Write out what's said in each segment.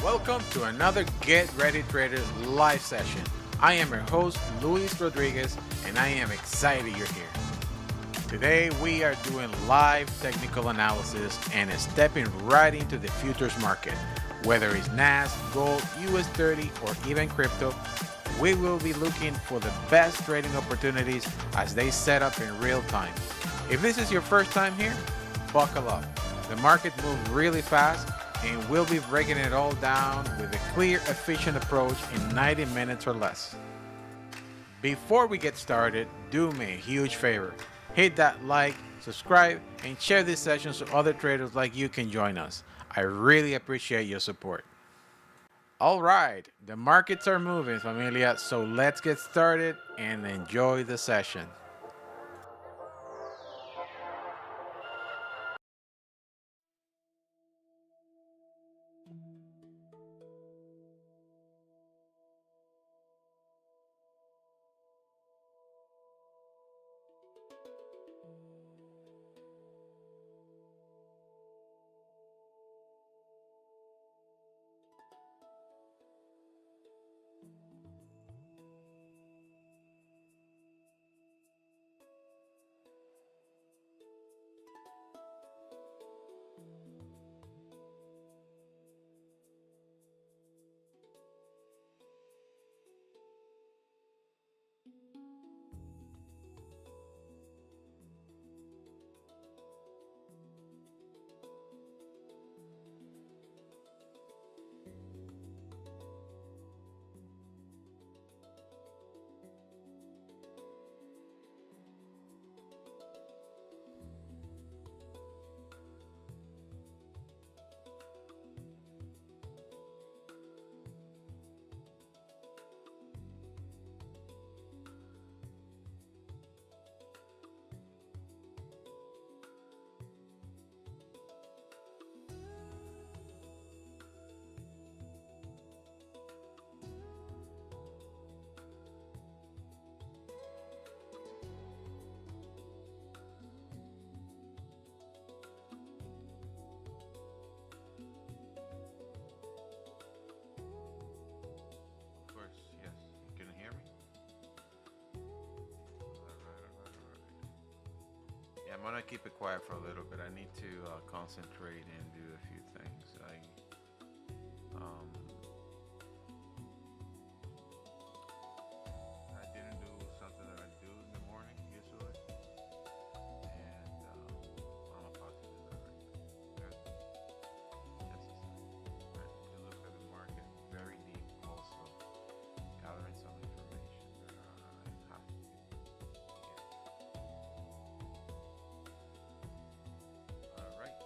Welcome to another Get Ready Traders live session. I am your host, Luis Rodriguez, and I am excited you're here. Today we are doing live technical analysis and stepping right into the futures market. Whether it's NASDAQ, gold, US30, or even crypto, we will be looking for the best trading opportunities as they set up in real time. If this is your first time here, buckle up. The market moves really fast, and we'll be breaking it all down with a clear, efficient approach in 90 minutes or less. Before we get started, do me a huge favor. Hit that like, subscribe, and share this session so other traders like you can join us. I really appreciate your support. All right, the markets are moving, familia, so let's get started and enjoy the session. I'm gonna keep it quiet for a little bit. I need to concentrate and do a few things. I didn't do something that I do in the morning usually, and I'm about to do that right now. Just a second. Right. To look at the market very deep, also gathering some information that I have to get. All right.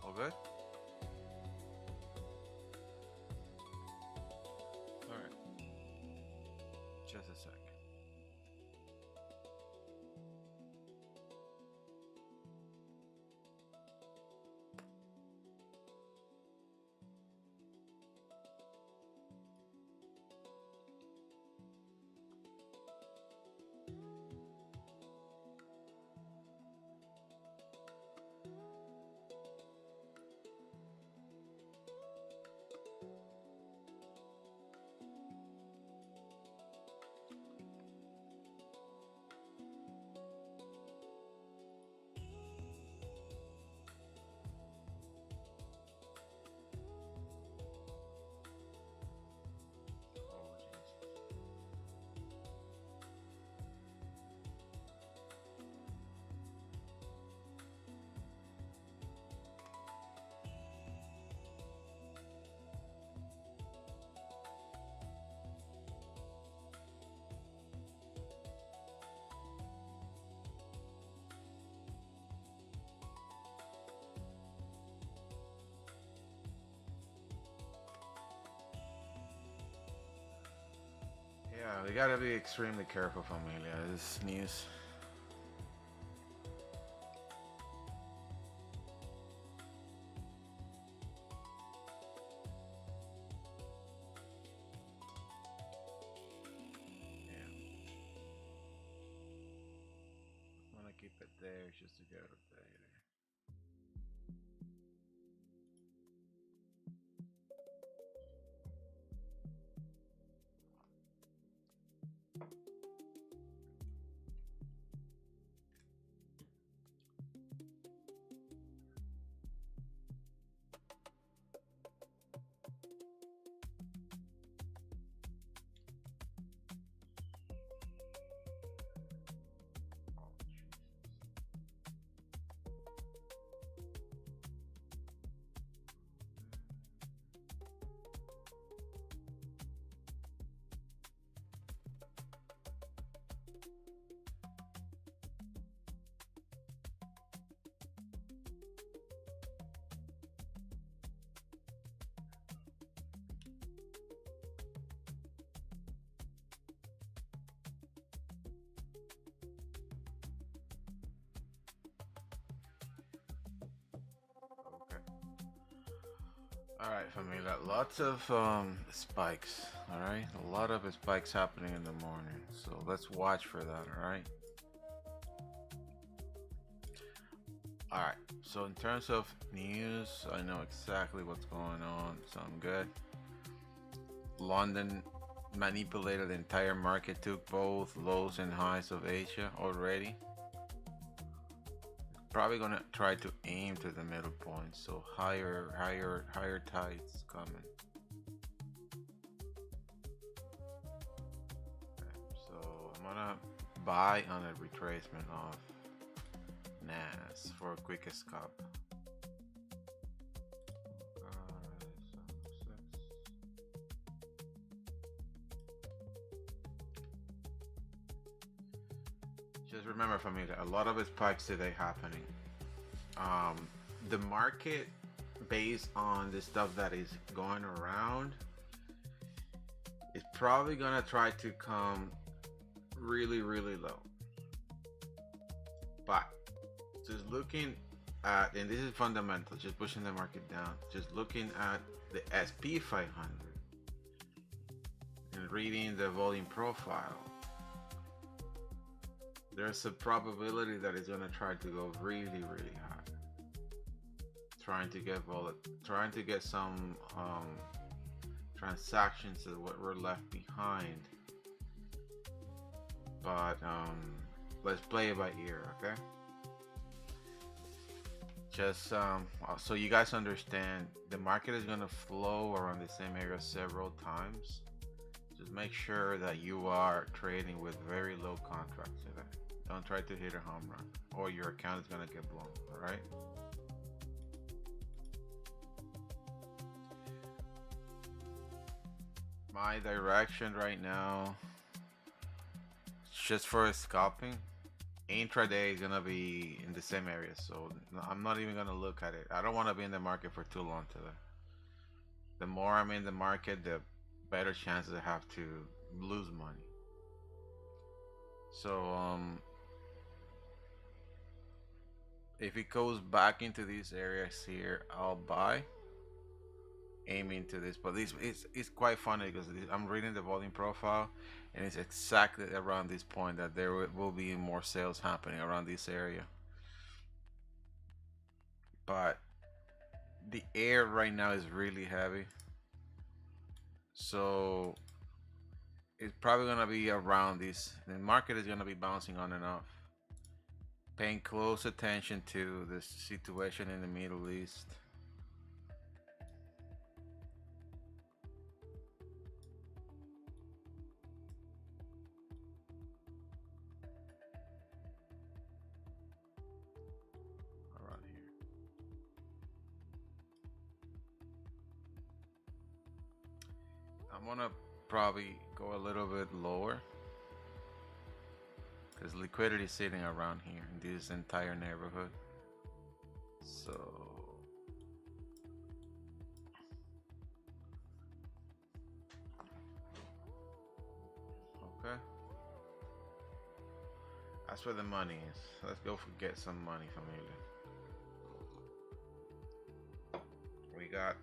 All good? All right. Just a sec. Oh, Jesus. Yeah, we gotta be extremely careful, familia. This news. Yeah. it there just to get it there. All right, familia. Lots of spikes. All right, a lot of spikes happening in the morning. So let's watch for that. All right. All right. So in terms of news, I know exactly what's going on, so I'm good. London manipulated the entire market, took both lows and highs of Asia already. Probably gonna try to aim to the middle point, so higher tides coming. Okay, so I'm gonna buy on a retracement of NAS for a quick scalp. Just remember, familia, a lot of spikes today happening. The market, based on the stuff that is going around, is probably gonna try to come really low. But just looking at, and this is fundamental, just pushing the market down, just looking at the SP 500 and reading the volume profile, there's a probability that it's gonna try to go really high, trying to get some transactions that were left behind. But let's play it by ear, okay? Just so you guys understand, the market is gonna flow around the same area several times. Just make sure that you are trading with very low contracts today. Don't try to hit a home run or your account is gonna get blown. All right. My direction right now, just for scalping, intraday is gonna be in the same area, so I'm not even gonna look at it. I don't want to be in the market for too long today. The more I'm in the market, the better chances I have to lose money. So if it goes back into these areas here, I'll buy, aiming to this. But this it's quite funny because I'm reading the volume profile, and it's exactly around this point that there will be more sales happening around this area. But the air right now is really heavy, so it's probably gonna be around this. The market is gonna be bouncing on and off. Paying close attention to the situation in the Middle East. Around here. I'm gonna probably go a little bit lower because liquidity is sitting around here in this entire neighborhood. So okay, that's where the money is. Let's go get some money, familia. We got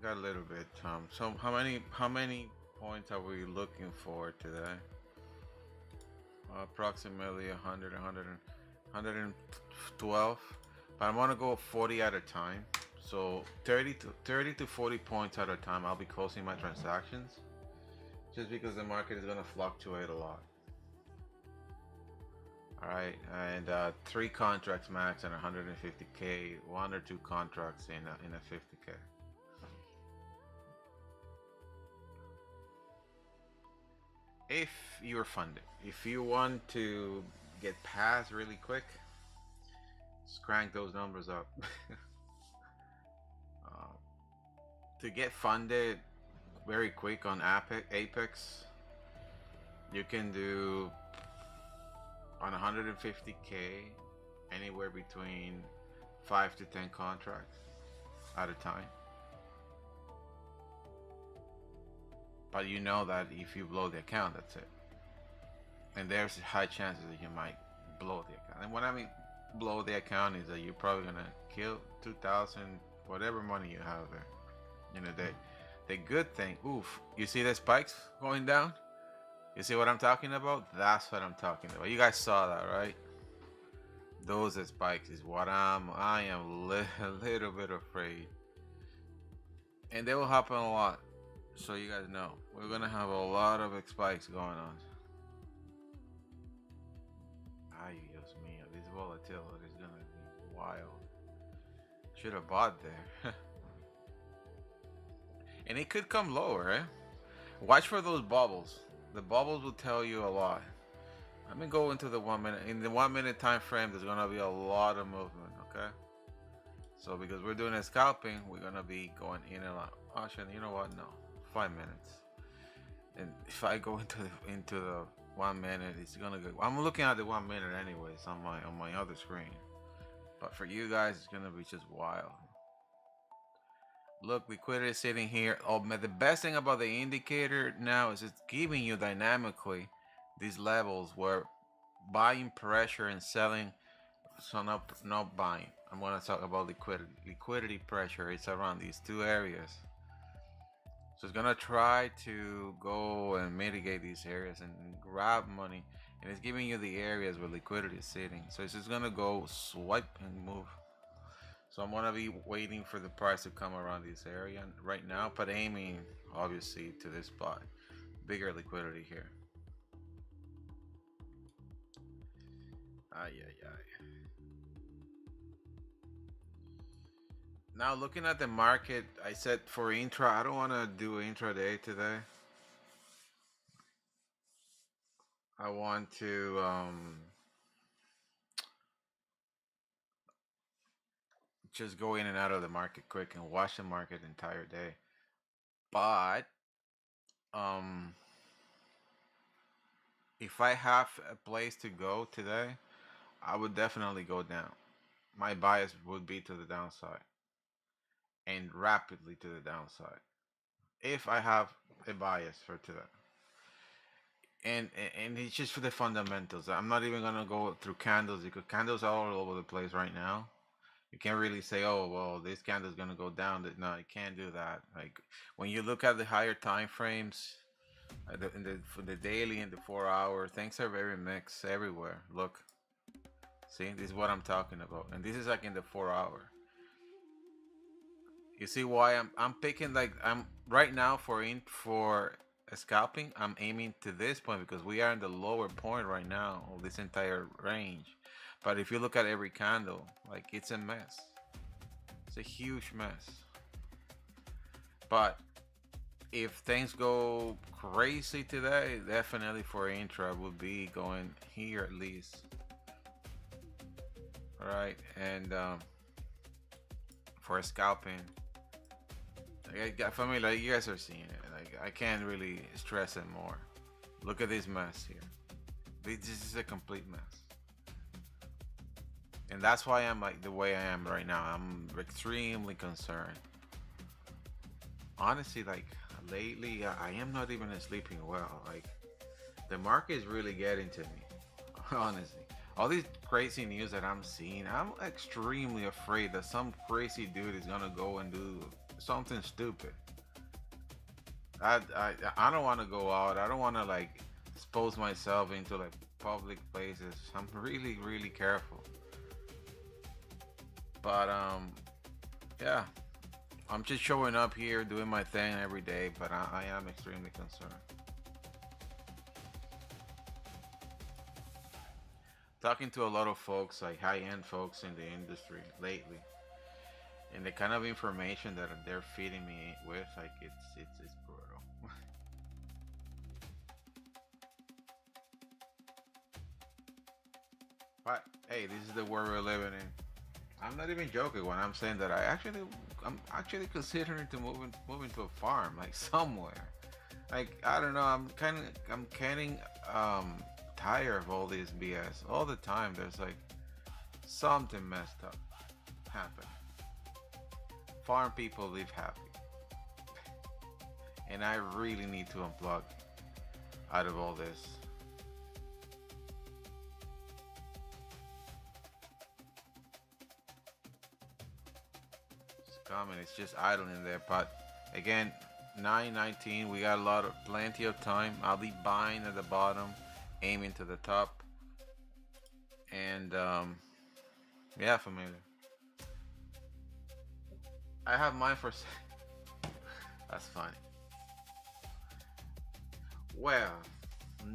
a little bit, Tom. So how many points are we looking for today? approximately 100, 112. But I'm gonna go 40 at a time. So 30 to 40 points at a time. I'll be closing my transactions, just because the market is gonna fluctuate a lot. All right, and 3 contracts max and 150k. 1 or 2 contracts in a 50k. If you're funded, if you want to get past really quick, just crank those numbers up. uh, to get funded very quick on Apex, you can do on 150k anywhere between 5 to 10 contracts at a time. But you know that if you blow the account, that's it. And there's high chances that you might blow the account. And what I mean blow the account is that you're probably gonna kill 2,000, whatever money you have there. You know, the good thing, oof, you see the spikes going down? You see what I'm talking about? That's what I'm talking about. You guys saw that, right? Those spikes is what I am a little bit afraid. And they will happen a lot. So you guys know, we're gonna have a lot of spikes going on. Ay, Dios mío, this volatility is gonna be wild. Should have bought there. And it could come lower, eh? Watch for those bubbles. The bubbles will tell you a lot. Let me go into the 1 minute. In the 1 minute time frame, there's gonna be a lot of movement, okay? So because we're doing a scalping, we're gonna be going in and out. Actually, you know what? No, 5 minutes. And if I go into the 1 minute, it's gonna go. I'm looking at the 1 minute anyways on my other screen. But for you guys, it's gonna be just wild. Look, liquidity is sitting here. Oh, man, the best thing about the indicator now is it's giving you dynamically these levels where buying pressure and selling, so not buying. I'm going to talk about liquidity pressure. It's around these 2 areas. So it's going to try to go and mitigate these areas and grab money, and it's giving you the areas where liquidity is sitting. So it's just going to go swipe and move. So I'm gonna be waiting for the price to come around this area right now, but aiming obviously to this spot. Bigger liquidity here. Ay, ay, ay. Now looking at the market, I said for intra, I don't want to do intraday today. I want to just go in and out of the market quick and watch the market the entire day. But if I have a place to go today, I would definitely go down. My bias would be to the downside, and rapidly to the downside, if I have a bias for today. And it's just for the fundamentals. I'm not even gonna go through candles, because candles are all over the place right now. You can't really say, oh well, this candle is gonna go down. No, you can't do that. Like when you look at the higher time frames, for the daily and the 4 hour, things are very mixed everywhere. Look, see, this is what I'm talking about, and this is like in the 4 hour. You see why I'm picking, like, I'm right now for a scalping, I'm aiming to this point because we are in the lower point right now of this entire range. But if you look at every candle, like, it's a mess. It's a huge mess. But if things go crazy today, definitely for intra would be going here at least. All right, and for scalping, for me, like, you guys are seeing it. Like, I can't really stress it more. Look at this mess here. This is a complete mess. And that's why I'm like the way I am right now. I'm extremely concerned. Honestly, like, lately, I am not even sleeping well. Like, the market is really getting to me. Honestly. All these crazy news that I'm seeing, I'm extremely afraid that some crazy dude is gonna go and do something stupid. I don't want to go out. I don't want to, like, expose myself into, like, public places. I'm really careful. But yeah, I'm just showing up here, doing my thing every day, but I am extremely concerned. Talking to a lot of folks, like high-end folks in the industry lately, and the kind of information that they're feeding me with, like it's brutal. But hey, this is the world we're living in. I'm not even joking when I'm saying that I'm actually considering to moving to a farm, like somewhere. Like I don't know, I'm getting tired of all this BS. All the time there's like something messed up happen. Farm people live happy. And I really need to unplug out of all this. It's coming, it's just idling there. But again, 919, we got plenty of time. I'll be buying at the bottom, aiming to the top. And yeah, familiar. I have mine for that's funny. Well,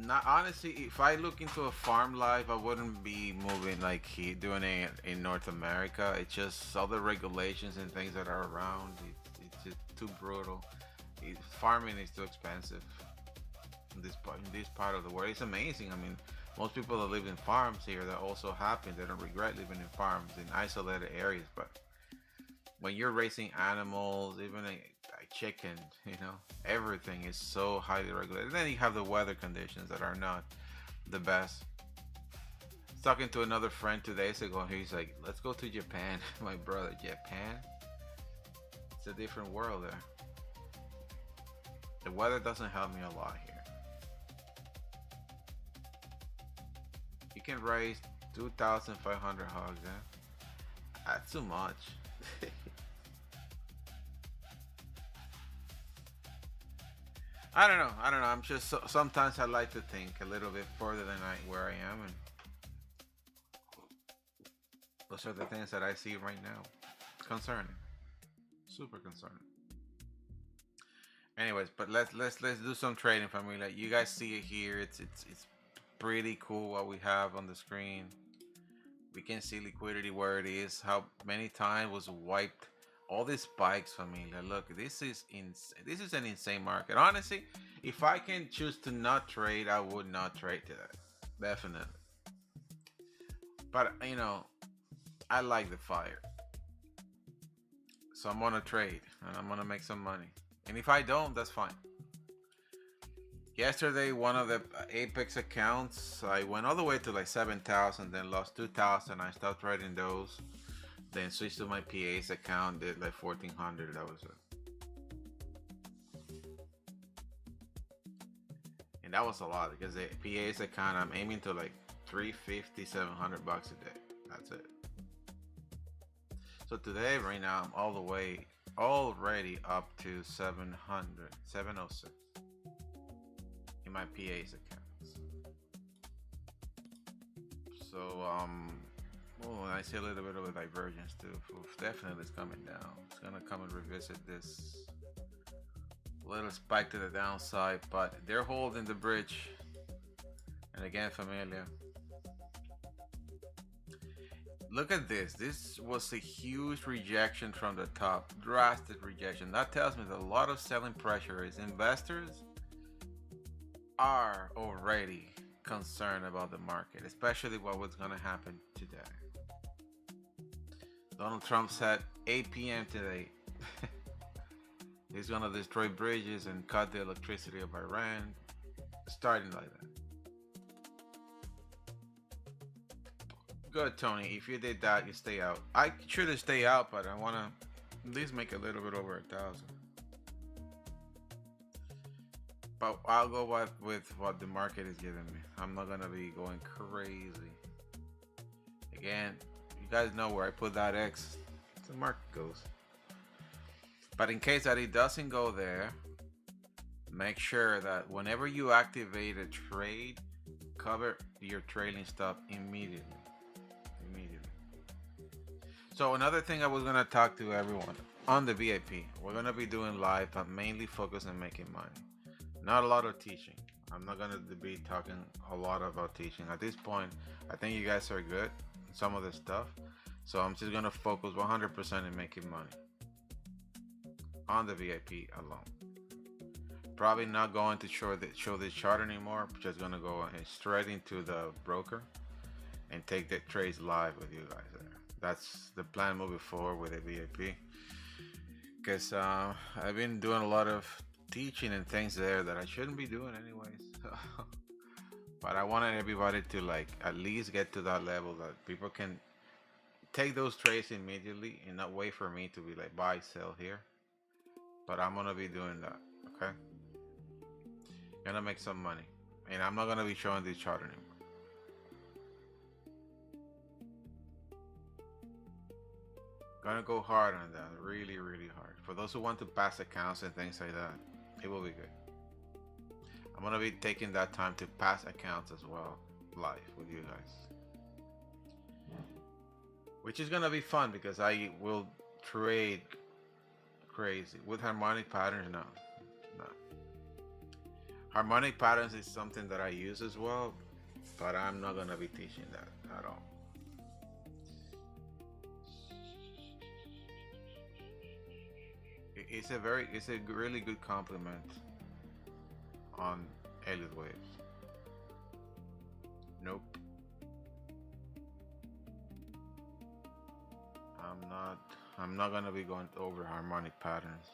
not honestly, if I look into a farm life, I wouldn't be moving like doing it in North America. It's just all the regulations and things that are around. It's just too brutal. Farming is too expensive in this part of the world. It's amazing. I mean, most people that live in farms here, they're also happy. They don't regret living in farms in isolated areas. But when you're raising animals, even a chicken, everything is so highly regulated. And then you have the weather conditions that are not the best. I was talking to another friend 2 days ago, and he's like, let's go to Japan. My brother, Japan? It's a different world there. The weather doesn't help me a lot here. You can raise 2,500 hogs there. That's too much. I don't know. I'm just sometimes I like to think a little bit further than where I am, and those are the things that I see right now. It's concerning, super concerning. Anyways, but let's do some trading, family. Like you guys see it here. It's pretty cool what we have on the screen. We can see liquidity where it is, how many times was wiped. All these spikes, familia. Look, this is an insane market. Honestly, if I can choose to not trade, I would not trade today. Definitely. But I like the fire. So I'm gonna trade and I'm gonna make some money. And if I don't, that's fine. Yesterday, one of the Apex accounts, I went all the way to like 7,000, then lost 2,000. I stopped trading those. Then switched to my PA's account, did like 1,400. That was it. And that was a lot because the PA's account, I'm aiming to like 350, 700 bucks a day. That's it. So today, right now, I'm all the way already up to 706 in my PA's accounts. So oh, I see a little bit of a divergence too. Oof, definitely it's coming down. It's gonna come and revisit this little spike to the downside, but they're holding the bridge. And again, familia, look at this. This was a huge rejection from the top, drastic rejection. That tells me that a lot of selling pressure is investors are already concerned about the market, especially what was going to happen today. Donald Trump said 8 p.m. today he's going to destroy bridges and cut the electricity of Iran, starting like that. Good, Tony. If you did that, you stay out. I should have stayed out, but I want to at least make a little bit over 1,000. But I'll go with what the market is giving me. I'm not gonna be going crazy. Again, you guys know where I put that X. The market goes. But in case that it doesn't go there, make sure that whenever you activate a trade, cover your trailing stop immediately. So another thing I was gonna talk to everyone on the VIP. We're gonna be doing live, but mainly focus on making money. Not a lot of teaching. I'm not gonna be talking a lot about teaching. At this point, I think you guys are good in some of the stuff. So I'm just gonna focus 100% in making money on the VIP alone. Probably not going to show this chart anymore. Just gonna go straight into the broker and take the trades live with you guys there. That's the plan moving forward with the VIP. Because I've been doing a lot of teaching and things there that I shouldn't be doing anyways. But I wanted everybody to like at least get to that level that people can take those trades immediately and not wait for me to be like buy sell here. But I'm gonna be doing that. Okay, gonna make some money, and I'm not gonna be showing this chart anymore. Gonna go hard on that, really hard. For those who want to pass accounts and things like that, it will be good. I'm gonna be taking that time to pass accounts as well live with you guys, which is gonna be fun because I will trade crazy with harmonic patterns. No, harmonic patterns is something that I use as well, but I'm not gonna be teaching that at all. It's a really good compliment on Elliott waves. Nope. I'm not gonna be going over harmonic patterns.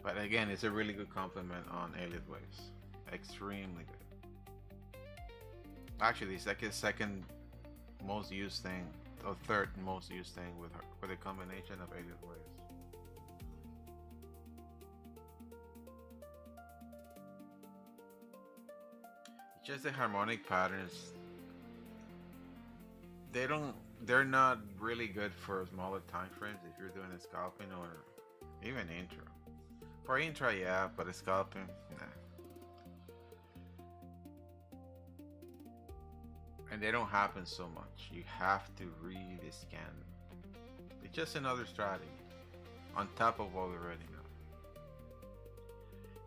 But again, it's a really good compliment on Elliott waves. Extremely good. Actually, it's like a second most used thing, or third most used thing with a combination of Elliott waves. Just the harmonic patterns, they're not really good for smaller time frames if you're doing a scalping or even intro. For intro, yeah, but a scalping, nah. And they don't happen so much. You have to really scan them. It's just another strategy on top of what we already know.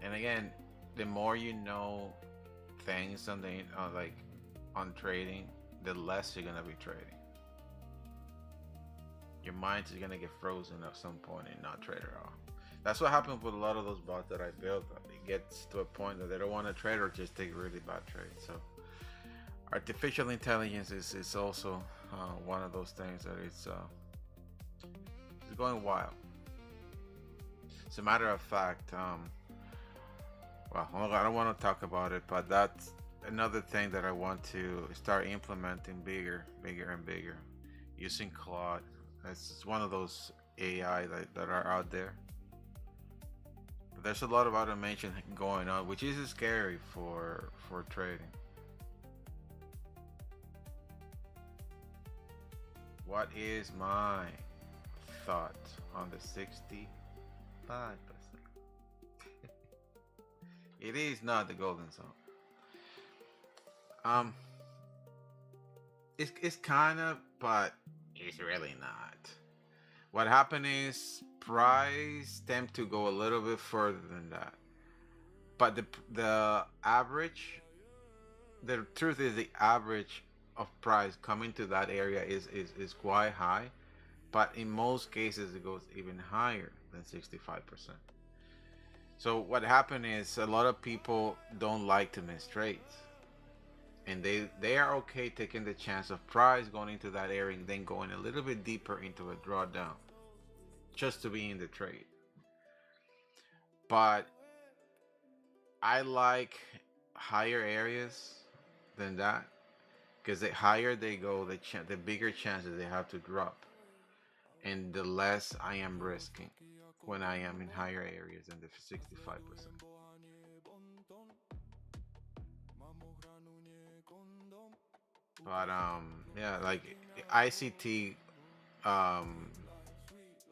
And again, the more you know things on the like on trading, the less you're gonna be trading. Your mind is gonna get frozen at some point and not trade at all. That's what happened with a lot of those bots that I built. It gets to a point that they don't want to trade or just take really bad trades. So artificial intelligence is also one of those things that it's going wild. As a matter of fact, well, I don't want to talk about it, but that's another thing that I want to start implementing bigger and bigger, using Claude. It's one of those AI that are out there. But there's a lot of automation going on, which is scary for trading. What is my thought on the 65%? It is not the golden zone. It's kind of, but it's really not. What happened is price tend to go a little bit further than that, but the average, the truth is the average of price coming to that area is quite high, but in most cases it goes even higher than 65%. So what happened is a lot of people don't like to miss trades, and they are okay taking the chance of price going into that area and then going a little bit deeper into a drawdown just to be in the trade. But I like higher areas than that, because the higher they go, the bigger chances they have to drop, and the less I am risking when I am in higher areas than the 65%. But yeah, like ICT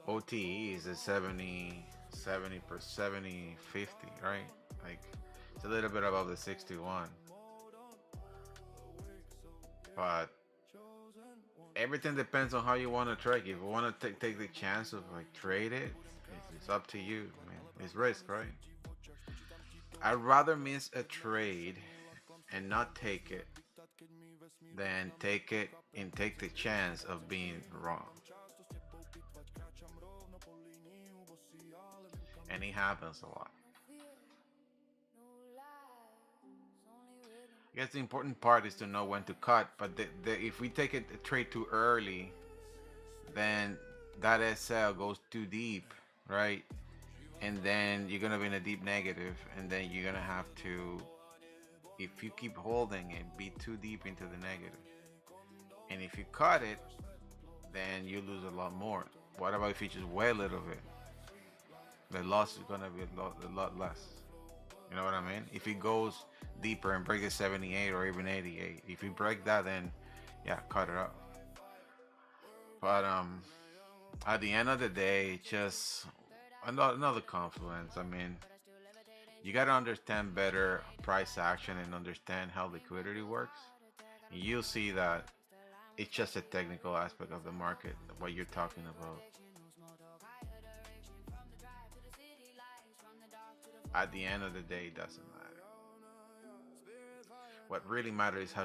OTE is a 70 per 70 50, right? Like It's a little bit above the 61. But everything depends on how you want to trade. If you want to take the chance of like trade it, it's up to you, man. It's risk, right? I'd rather miss a trade and not take it than take it and take the chance of being wrong. And it happens a lot. I guess the important part is to know when to cut, but if we take a trade too early, then that SL goes too deep, right? And then you're gonna be in a deep negative, and then you're gonna have to, if you keep holding it, be too deep into the negative. And if you cut it, then you lose a lot more. What about if you just wait a little bit? The loss is gonna be a lot less. You know what I mean? If it goes deeper and break the 78 or even 88, if you break that, then yeah, cut it up. But at the end of the day, it's just another confluence. I mean, you gotta understand better price action and understand how liquidity works. And you'll see that it's just a technical aspect of the market, what you're talking about. At the end of the day, it doesn't matter. What really matters is how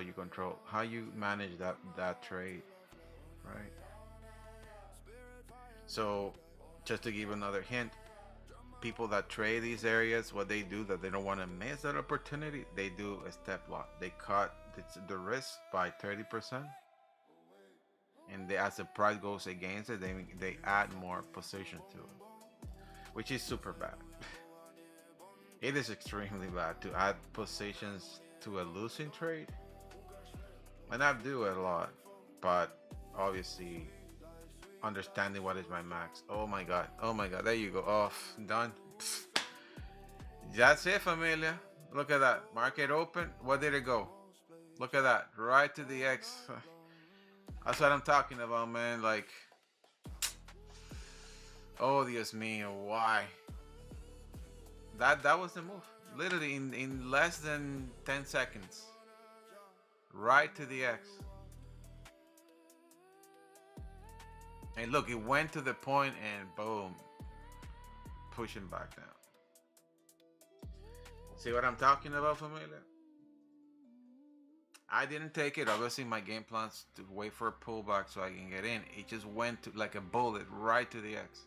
you manage that trade, right? So, just to give another hint, people that trade these areas, what they do that they don't want to miss that opportunity, they do a step loss. They cut the risk by 30%, and as the price goes against it, they add more position to it, which is super bad. It is extremely bad to add positions to a losing trade, and I do it a lot, but obviously understanding what is my max. Oh my god, there you go. Oh, done. That's it, familia. Look at that market open. What did it go? Look at that, right to the X. That's what I'm talking about, man. Like, oh Dios mío, why? That was the move. Literally in less than 10 seconds. Right to the X. And look, it went to the point and boom. Pushing back down. See what I'm talking about, familia? I didn't take it. Obviously, my game plan's to wait for a pullback so I can get in. It just went to like a bullet right to the X.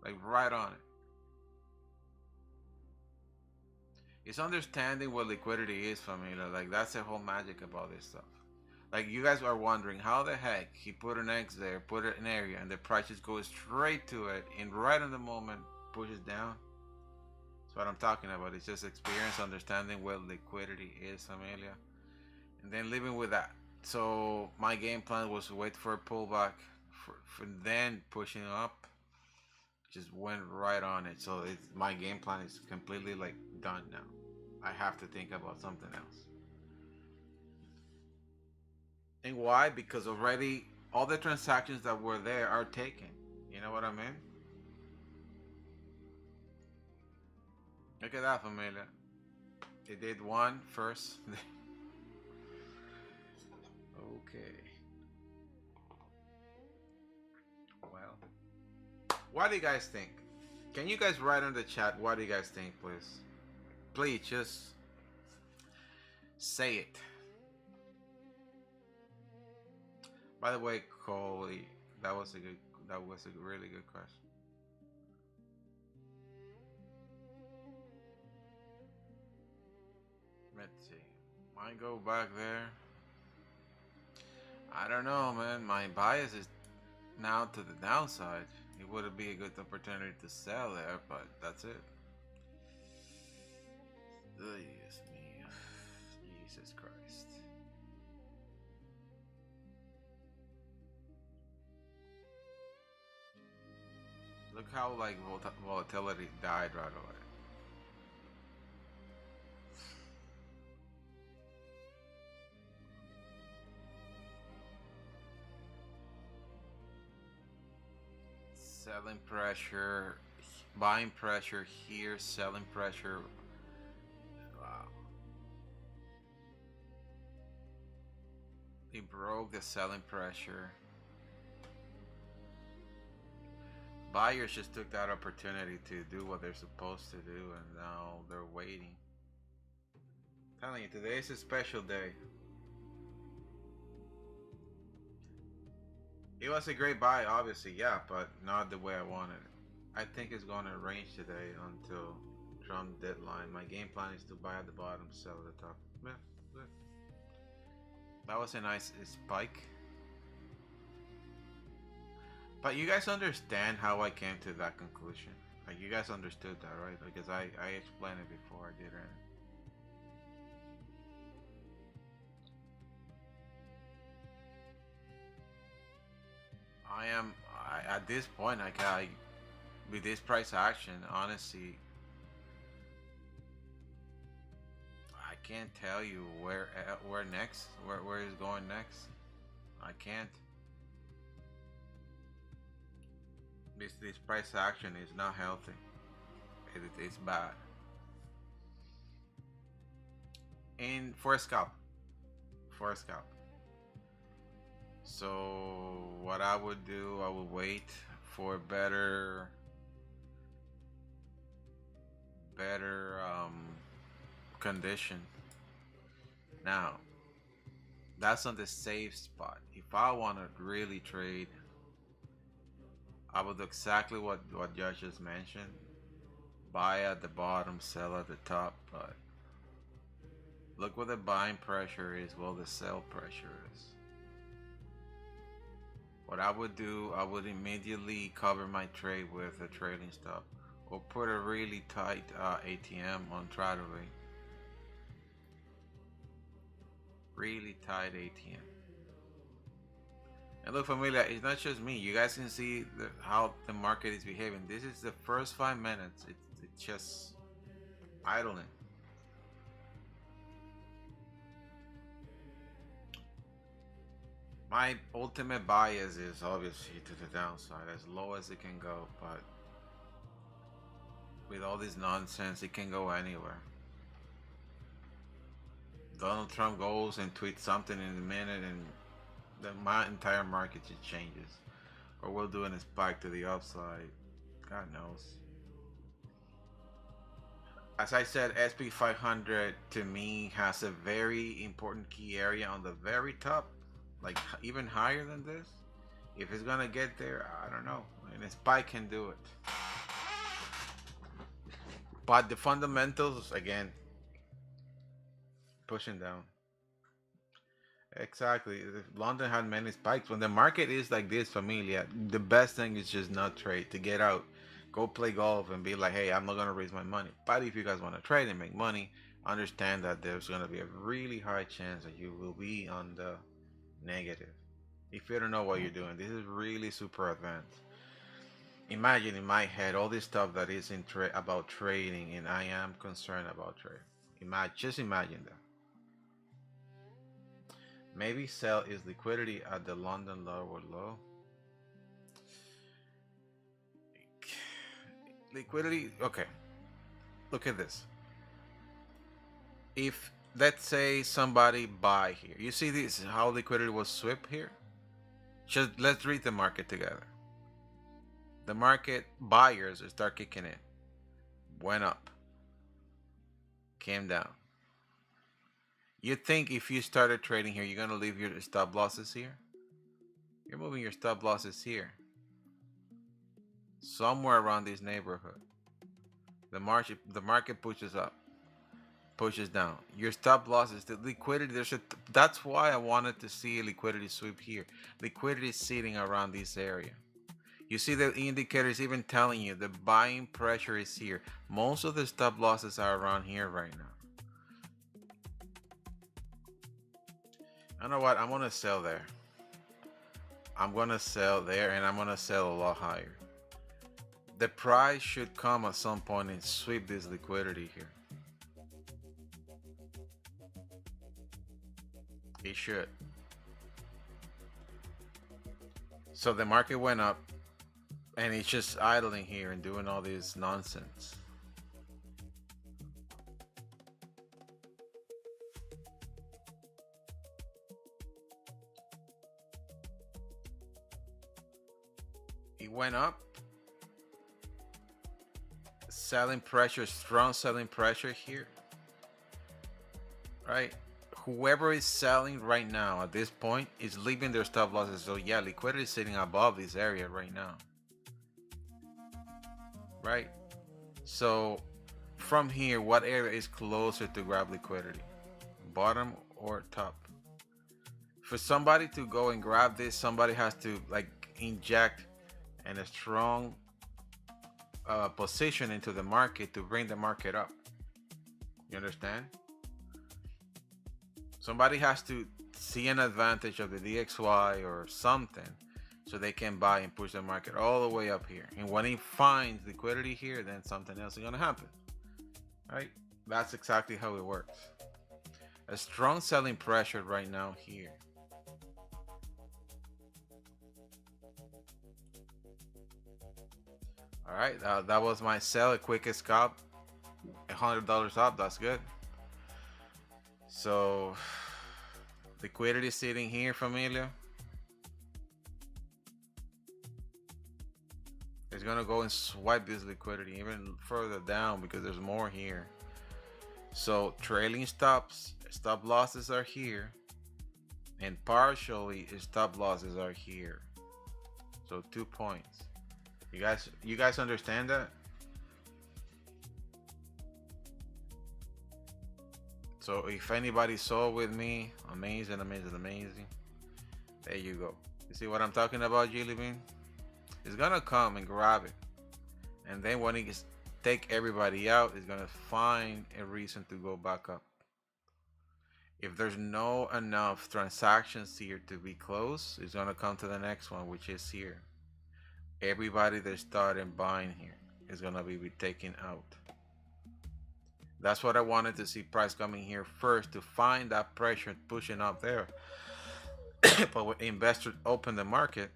Like right on it. It's understanding what liquidity is, familia. Like that's the whole magic about this stuff. Like you guys are wondering how the heck he put an X there, put an area, and the price just goes straight to it, and right in the moment pushes down. That's what I'm talking about. It's just experience, understanding what liquidity is, familia, and then living with that. So my game plan was to wait for a pullback, for then pushing up. Just went right on it. So my game plan is completely like done now. I have to think about something else. And why? Because already all the transactions that were there are taken. You know what I mean? Look at that, familia. It did one first. Okay. Well, what do you guys think? Can you guys write in the chat what do you guys think, please? Please just say it. By the way, Coley, that was a really good question. Let's see. Might go back there. I don't know, man. My bias is now to the downside. It would be a good opportunity to sell there, but that's it. Yes, me. Jesus Christ. Look how like volatility died right away. Selling pressure, buying pressure here, selling pressure It broke the selling pressure. Buyers just took that opportunity to do what they're supposed to do, and now they're waiting. I'm telling you, today is a special day. It was a great buy, obviously, yeah, but not the way I wanted it. I think it's going to range today until Trump deadline. My game plan is to buy at the bottom, sell at the top. Yeah, yeah. That was a nice spike. But you guys understand how I came to that conclusion. Like, you guys understood that, right? Because I explained it before I did it. At this point, with this price action, honestly, I can't tell you where next, where is going next. I can't. This price action is not healthy. It's bad. And for a scalp. So what I would do, I would wait for better condition. Now, that's on the safe spot. If I want to really trade, I would do exactly what Josh just mentioned. Buy at the bottom, sell at the top, but look where the buying pressure is, well the sell pressure is. What I would do, I would immediately cover my trade with a trailing stop or put a really tight ATM on Tradaway. Really tight ATM. And look, familia, it's not just me. You guys can see how the market is behaving. This is the first 5 minutes. It's just idling. My ultimate bias is obviously to the downside, as low as it can go, but with all this nonsense, it can go anywhere. Donald Trump goes and tweets something in a minute and my entire market just changes. Or we'll do a spike to the upside. God knows. As I said, SP 500 to me has a very important key area on the very top. Like even higher than this. If it's gonna get there, I don't know. And a spike can do it. But the fundamentals, again, pushing down. Exactly. London had many spikes. When the market is like this, familia, the best thing is just not trade, to get out, go play golf and be like, hey, I'm not going to raise my money. But if you guys want to trade and make money, understand that there's going to be a really high chance that you will be on the negative. If you don't know what you're doing, this is really super advanced. Imagine in my head all this stuff that is about trading, and I am concerned about trade. Just imagine that. Maybe sell is liquidity at the London lower low. Liquidity, okay. Look at this. If let's say somebody buy here, you see this how liquidity was swept here. Just let's read the market together. The market buyers start kicking in, went up, came down. You think if you started trading here, you're gonna leave your stop losses here? You're moving your stop losses here, somewhere around this neighborhood. The market pushes up, pushes down. Your stop losses, the liquidity. That's why I wanted to see a liquidity sweep here. Liquidity is sitting around this area. You see the indicators even telling you the buying pressure is here. Most of the stop losses are around here right now. I know what, I'm gonna sell there. I'm gonna sell there, and I'm gonna sell a lot higher. The price should come at some point and sweep this liquidity here. It should. So the market went up, and it's just idling here and doing all this nonsense. it went up. Selling pressure, strong selling pressure here, right? Whoever is selling right now at this point is leaving their stop losses. So yeah, liquidity is sitting above this area right now, right? So from here, what area is closer to grab liquidity, bottom or top? For somebody to go and grab this, somebody has to like inject in a strong position into the market to bring the market up. You understand? Somebody has to see an advantage of the DXY or something so they can buy and push the market all the way up here. And when he finds liquidity here, then something else is going to happen. Right? That's exactly how it works. A strong selling pressure right now here. All right, that was my sell, a quick scalp, $100 up. That's good. So liquidity sitting here, familia. It's gonna go and swipe this liquidity even further down because there's more here. So trailing stop losses are here, and partially stop losses are here. So 2 points. You guys understand that? So if anybody saw with me, amazing. There you go. You see what I'm talking about, Jelly Bean? It's gonna come and grab it, and then when it take everybody out, it's gonna find a reason to go back up. If there's no enough transactions here to be closed, it's gonna come to the next one, which is here. Everybody that started buying here is gonna be taken out. That's what I wanted to see, price coming here first to find that pressure pushing up there. But when investors open the market,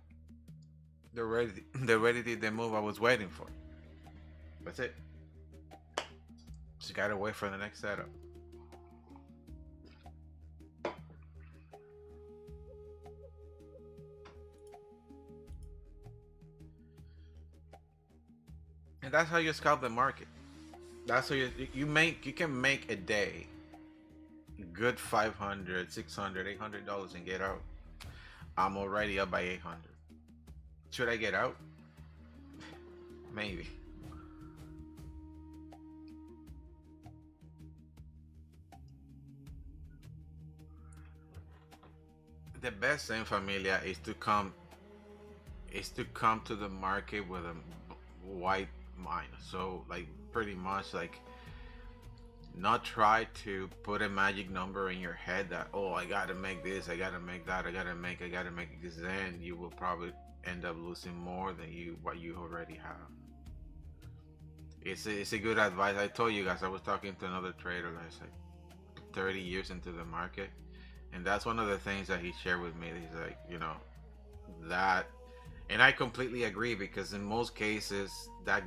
they're ready to the move I was waiting for. That's it. Just gotta wait for the next setup. And that's how you scalp the market. That's how you can make a day good $500, $600, $800 and get out. I'm already up by 800. Should I get out? Maybe. The best thing, familia, is to come to the market with a white mind. So like pretty much like not try to put a magic number in your head that, oh, I gotta make this, I gotta make that, I gotta make this. Then you will probably end up losing more than what you already have. It's a good advice. I told you guys, I was talking to another trader that's like 30 years into the market, and that's one of the things that he shared with me. He's like, that, and I completely agree, because in most cases that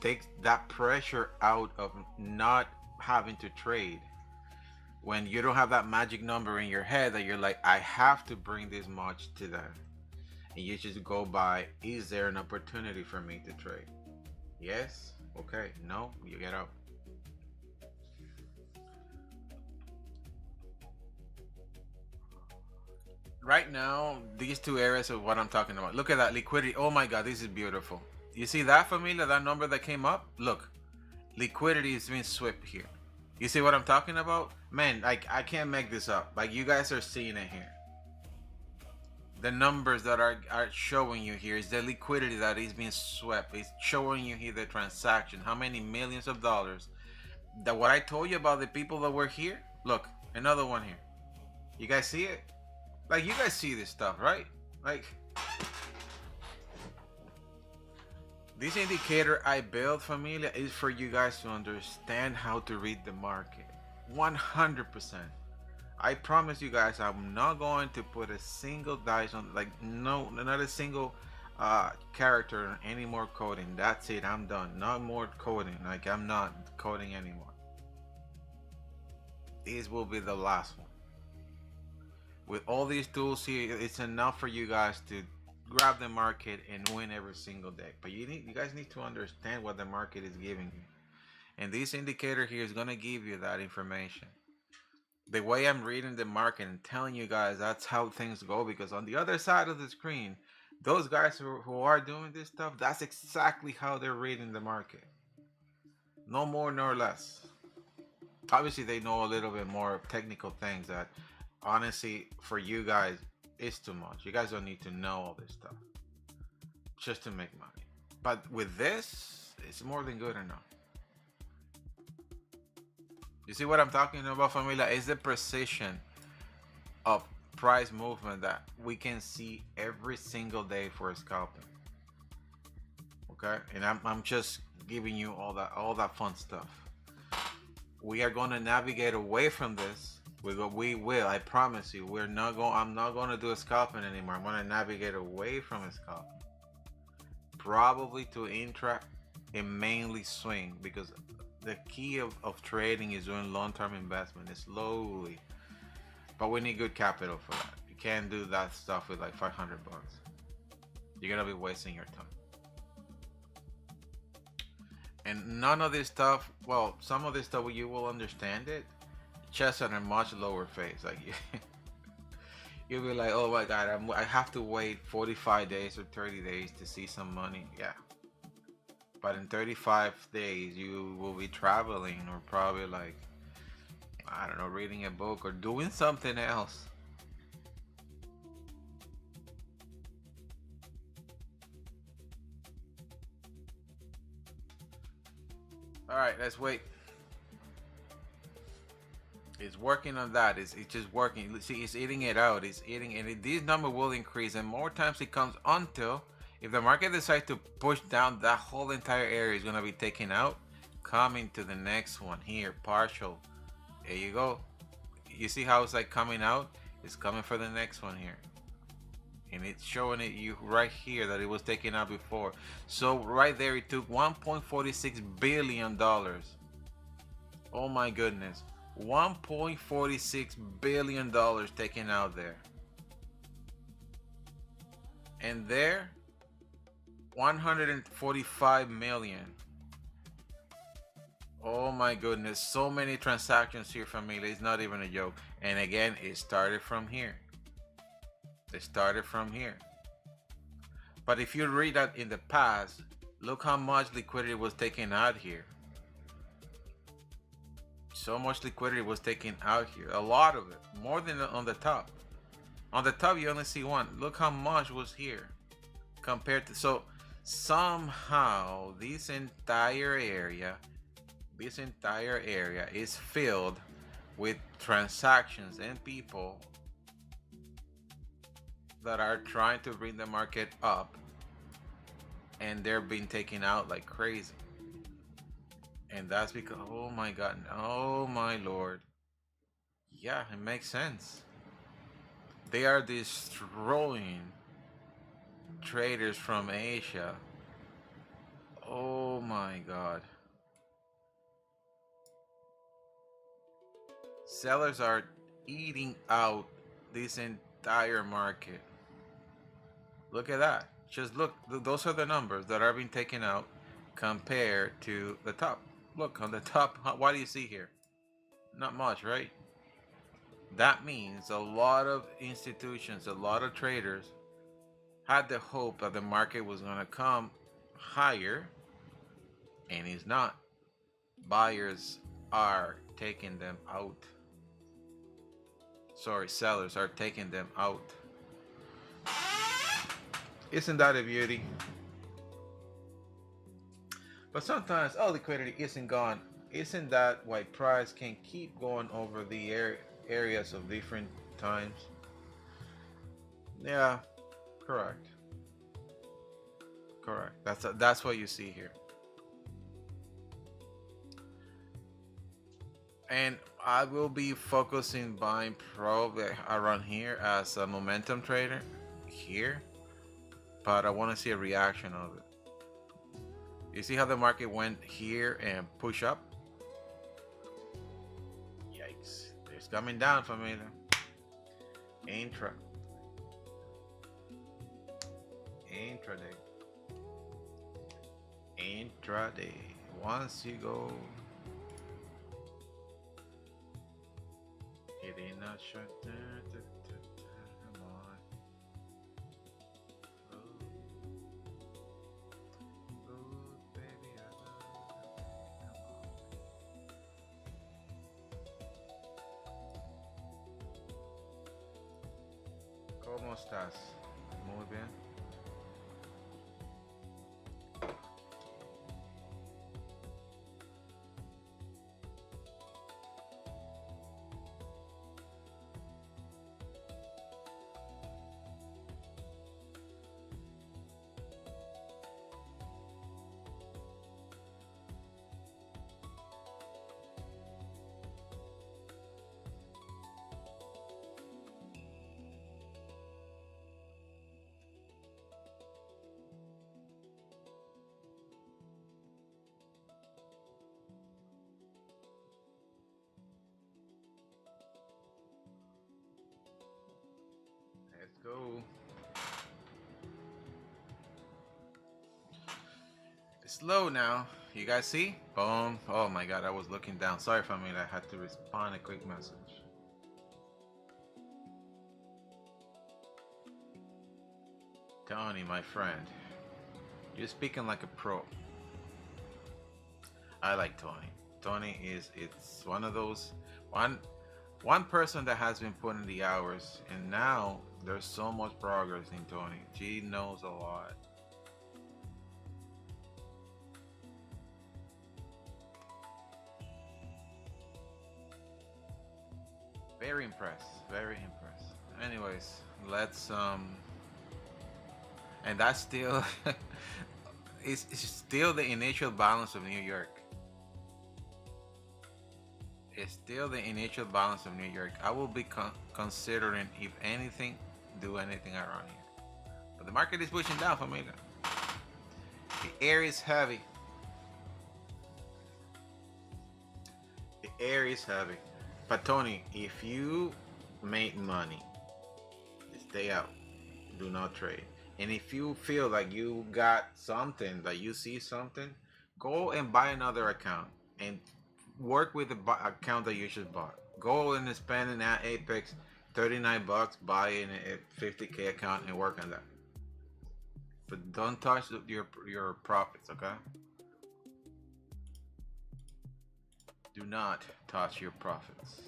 takes that pressure out of not having to trade. When you don't have that magic number in your head that you're like, I have to bring this much to that, and you just go by, is there an opportunity for me to trade? Yes. Okay. No, you get out. Right now, these two areas of what I'm talking about. Look at that liquidity. Oh my God, this is beautiful. You see that, familia, that number that came up? Look, liquidity is being swept here. You see what I'm talking about? Man, like, I can't make this up. Like, you guys are seeing it here. The numbers that are showing you here is the liquidity that is being swept. It's showing you here the transaction, how many millions of dollars. That what I told you about the people that were here. Look, another one here. You guys see it? Like, you guys see this stuff, right? Like, this indicator I built, familia, is for you guys to understand how to read the market. 100%. I promise you guys, I'm not going to put a single dice on, like, no, not a single character, any more coding. That's it. I'm done. Not more coding. Like, I'm not coding anymore. This will be the last one. With all these tools here, it's enough for you guys to grab the market and win every single day. But you guys need to understand what the market is giving you. And this indicator here is going to give you that information. The way I'm reading the market and telling you guys, that's how things go, because on the other side of the screen, those guys who are doing this stuff, that's exactly how they're reading the market. No more nor less. Obviously, they know a little bit more technical things that, honestly, for you guys, is too much. You guys don't need to know all this stuff just to make money. But with this, it's more than good enough. You see what I'm talking about, familia? It's the precision of price movement that we can see every single day for scalping. Okay, and I'm just giving you all that fun stuff. We are going to navigate away from this. We will. I promise you. I'm not going to do a scalping anymore. I'm going to navigate away from a scalping. Probably to intra and mainly swing, because the key of trading is doing long-term investment. It's slowly, but we need good capital for that. You can't do that stuff with like 500 bucks. You're gonna be wasting your time. And none of this stuff, well, some of this stuff you will understand it just on a much lower phase. Like you'll be like, oh my god, I have to wait 45 days or 30 days to see some money. Yeah, but in 35 days you will be traveling, or probably like, I don't know, reading a book or doing something else. All right, let's wait. It's working on that. It's just working. See, it's eating it out. It's eating, and this number will increase, and more times it comes until, if the market decides to push down, that whole entire area is going to be taken out, coming to the next one here, partial. There you go. You see how it's like coming out? It's coming for the next one here. And it's showing it you right here that it was taken out before. So right there, it took $1.46 billion. Oh my goodness. $1.46 billion taken out there. And there, 145 million. Oh my goodness, so many transactions here, familia. It's not even a joke. And again, it started from here. It started from here. But if you read that in the past, look how much liquidity was taken out here. So much liquidity was taken out here. A lot of it. More than on the top. On the top, you only see one. Look how much was here. Compared to... So, somehow, this entire area is filled with transactions and people that are trying to bring the market up, and they're being taken out like crazy. And that's because, oh my god, oh my lord, yeah, it makes sense. They are destroying traders from Asia. Oh my god. Sellers are eating out this entire market. Look at that. Just look. Those are the numbers that are being taken out compared to the top. Look on the top. What do you see here? Not much, right? That means a lot of institutions, a lot of traders had the hope that the market was going to come higher, and it's not. Buyers are taking them out. Sorry, sellers are taking them out. Isn't that a beauty? But sometimes, oh, liquidity isn't gone. Isn't that why price can keep going over the areas of different times? Yeah, correct. Correct. That's what you see here. And I will be focusing buying probably around here as a momentum trader here, but I want to see a reaction of it. You see how the market went here and push up? Yikes. It's coming down for me. Intra. Intraday. Intraday. Once you go, it ain't not shut down. Come on. Ooh, baby, I love you. Come on. ¿Cómo estás? Muy bien. Let's go. It's low now. You guys see? Boom. Oh my god, I was looking down. Sorry for me, I had to respond a quick message. Tony, my friend. You're speaking like a pro. I like Tony. Tony it's one of those one person that has been putting the hours, and now there's so much progress in Tony. She knows a lot. Very impressed. Very impressed. Anyways, let's and that's still it's still the initial balance of New York. It's still the initial balance of New York. I will be considering, if anything, do anything around here. But the market is pushing down, familia. The air is heavy. The air is heavy. But Tony, if you make money, stay out. Do not trade. And if you feel like you got something, that you see something, go and buy another account and work with the account that you just bought. Go and spend in that Apex $39, buy in a 50K account and work on that. But don't touch your profits, okay? Do not touch your profits.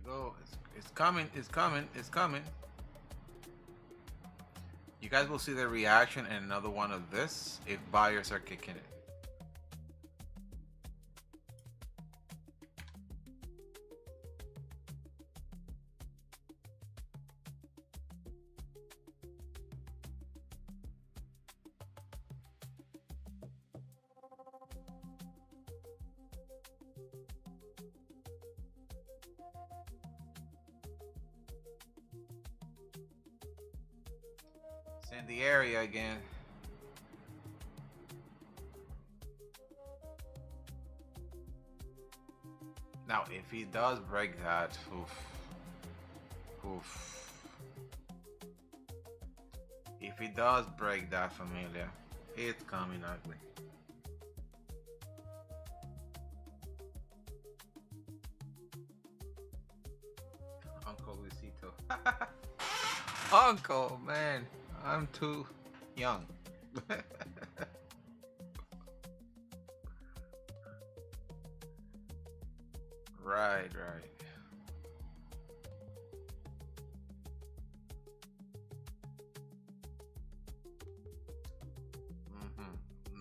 Go. It's coming. It's coming. It's coming. You guys will see the reaction in another one of this if buyers are kicking it. In the area again. Now, if he does break that, oof. If he does break that, familia, it's coming ugly. Uncle Luisito. Uncle, man. I'm too young. Right.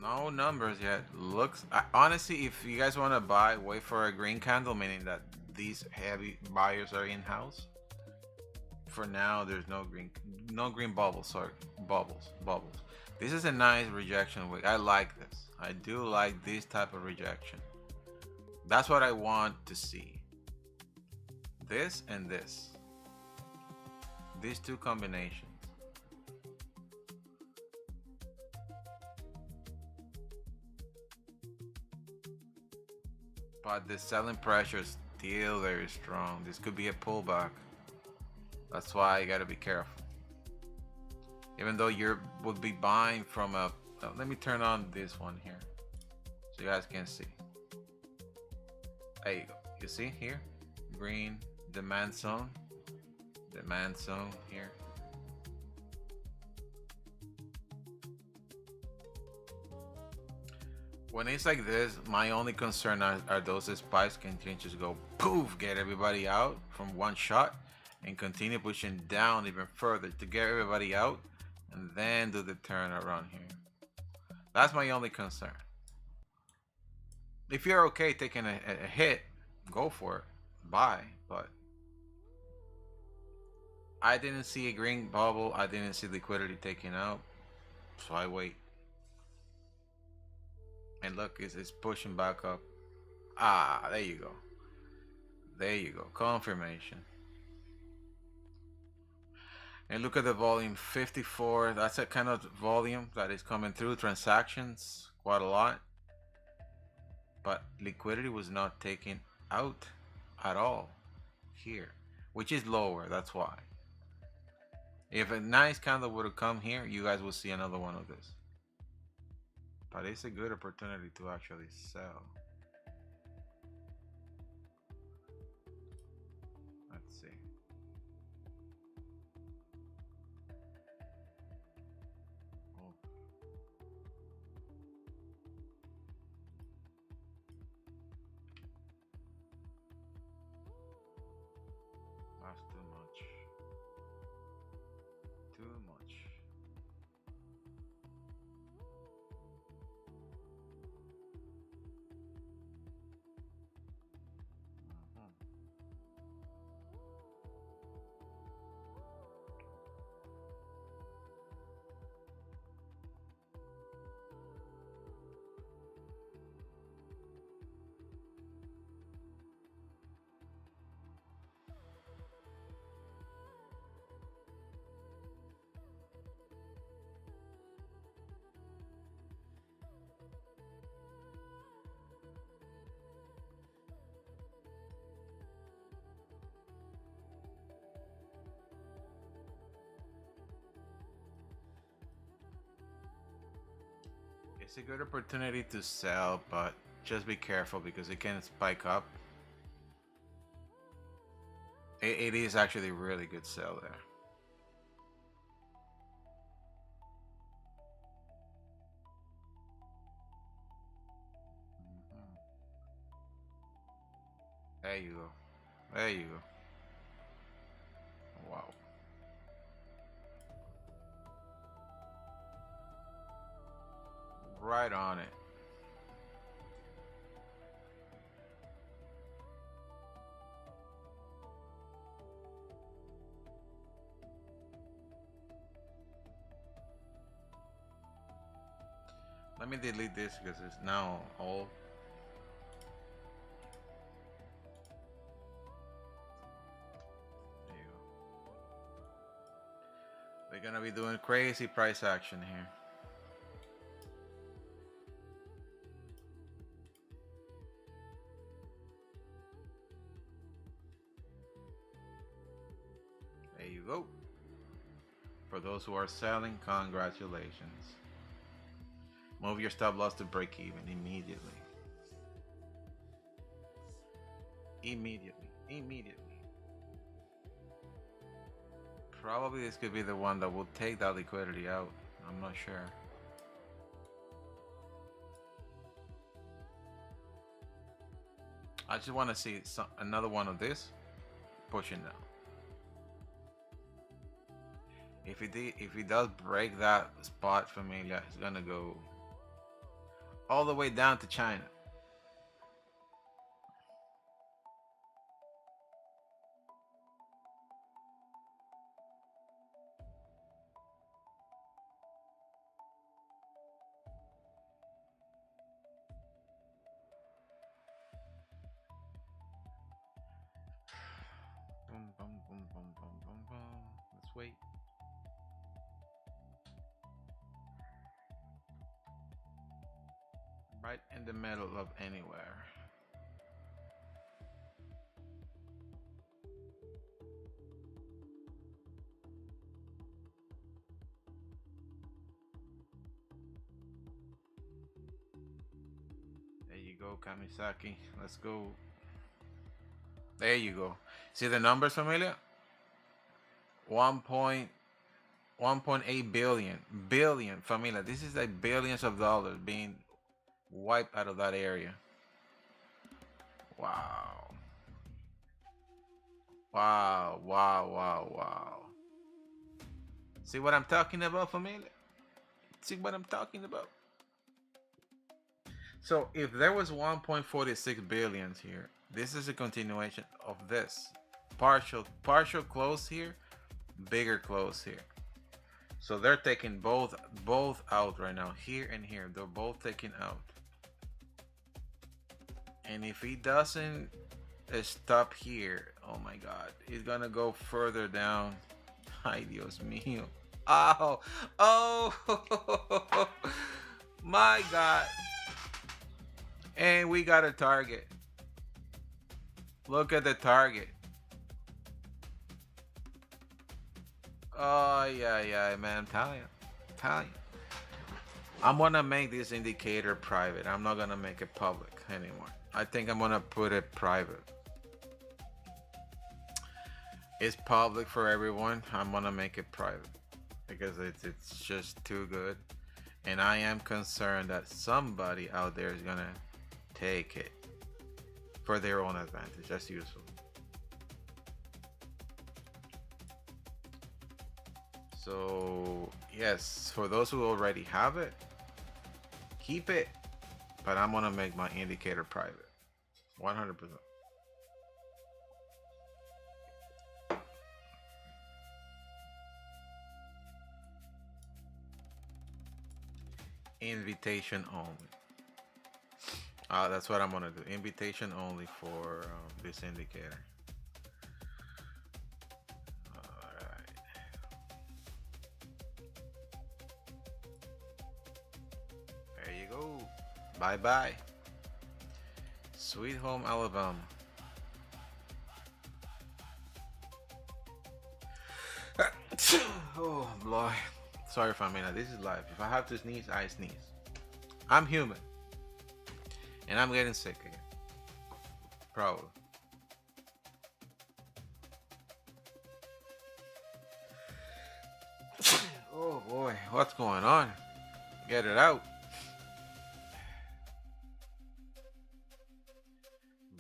No numbers yet. Looks honestly, if you guys want to buy, wait for a green candle, meaning that these heavy buyers are in house. For now, there's no green bubbles. Sorry, bubbles. This is a nice rejection wick. I like this. I do like this type of rejection. That's what I want to see. This and this. These two combinations. but the selling pressure is still very strong. This could be a pullback. That's why you gotta be careful. Even though you would be buying from a, let me turn on this one here so you guys can see. There you go. You see here, green demand zone here. When it's like this, my only concern are those spikes can just go poof, get everybody out from one shot and continue pushing down even further to get everybody out and then do the turn around here. That's my only concern. If you're okay taking a hit, go for it, buy. But I didn't see a green bubble. I didn't see liquidity taken out, so I wait. And look, it's pushing back up. Ah, there you go. There you go. Confirmation. And look at the volume, 54. That's a kind of volume that is coming through. Transactions, quite a lot. But liquidity was not taken out at all here, which is lower. That's why. If a nice candle would have come here, you guys will see another one of this. But it's a good opportunity to actually sell. Let's see. Oh. That's too much. Too much. It's a good opportunity to sell, but just be careful because it can spike up. It is actually a really good sell there. There you go. There you go. Wow. Right on it. Let me delete this because it's now all. There you go. We're gonna be doing crazy price action here. There you go. For those who are selling, congratulations. Move your stop loss to break even immediately. Immediately. Probably this could be the one that will take that liquidity out. I'm not sure. I just want to see another one of this pushing down. If he does break that spot, familia, it's gonna go all the way down to China. Boom, boom, boom, boom, boom, boom, boom. Let's wait. Right in the middle of anywhere. go, Kamisaki. Let's go. There you go. See the numbers, familia? 1.8 billion, familia. This is like billions of dollars being wiped out of that area. Wow. Wow, wow, wow, wow. See what I'm talking about, familia? See what I'm talking about? So if there was 1.46 billions here, this is a continuation of this. Partial close here, bigger close here. So they're taking both out right now, here and here. They're both taken out. And if he doesn't stop here, oh my God, he's gonna go further down. Ay, Dios mío. Oh, my God. And we got a target. Look at the target. Oh, yeah, man. I'm telling you. I'm gonna make this indicator private. I'm not gonna make it public anymore. I think I'm gonna put it private. It's public for everyone. I'm gonna make it private because it's just too good. And I am concerned that somebody out there is gonna take it for their own advantage. That's useful. So yes, for those who already have it, keep it. But I'm gonna make my indicator private, 100%. Invitation only. That's what I'm gonna do. Invitation only for this indicator. All right. There you go. Bye bye. Sweet home Alabama. Oh boy. Sorry if I'm in. This is live. If I have to sneeze, I sneeze. I'm human. And I'm getting sick again. Probably. Oh boy, what's going on? Get it out.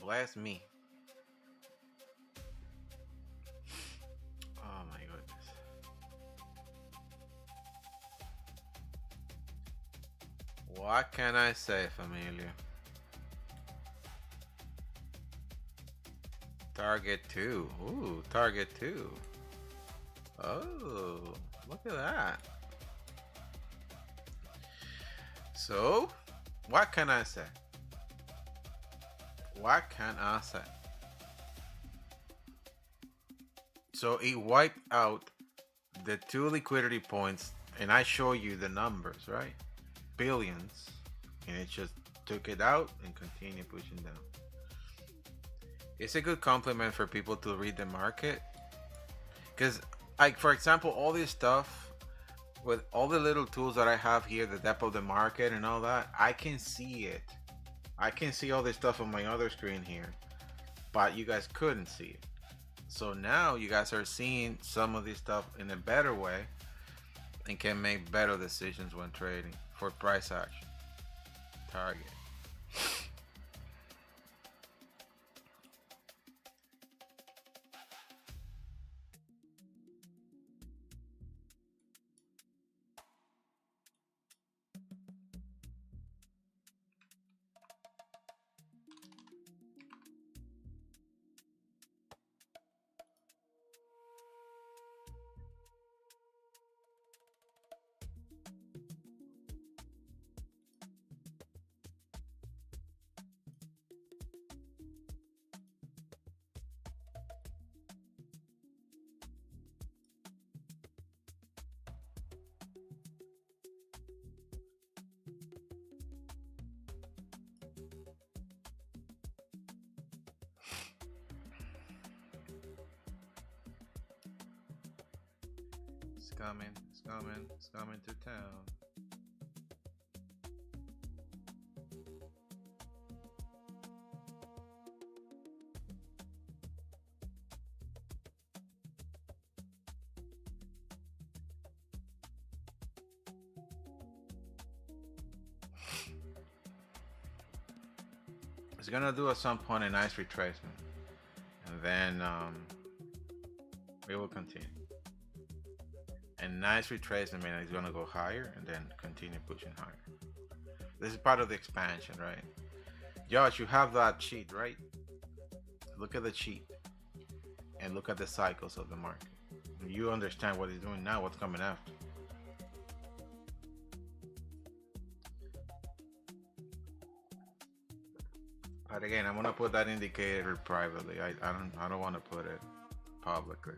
Bless me. Oh my goodness. What can I say, familia? Target 2. Ooh, target 2. Oh, look at that. So, what can I say? What can I say? So it wiped out the 2 liquidity points, and I show you the numbers, right? Billions, and it just took it out and continued pushing down. It's a good compliment for people to read the market, because, like, for example, all this stuff with all the little tools that I have here, the depth of the market and all that, I can see it. I can see all this stuff on my other screen here, but you guys couldn't see it. So now you guys are seeing some of this stuff in a better way and can make better decisions when trading for price action. Target. It's coming to town. It's gonna do at some point a nice retracement, and then we will continue. And nice retracement means it's gonna go higher and then continue pushing higher. This is part of the expansion, right? Josh, you have that sheet, right? Look at the sheet and look at the cycles of the market. You understand what it's doing now, what's coming after. But again, I'm gonna put that indicator privately. I don't want to put it publicly.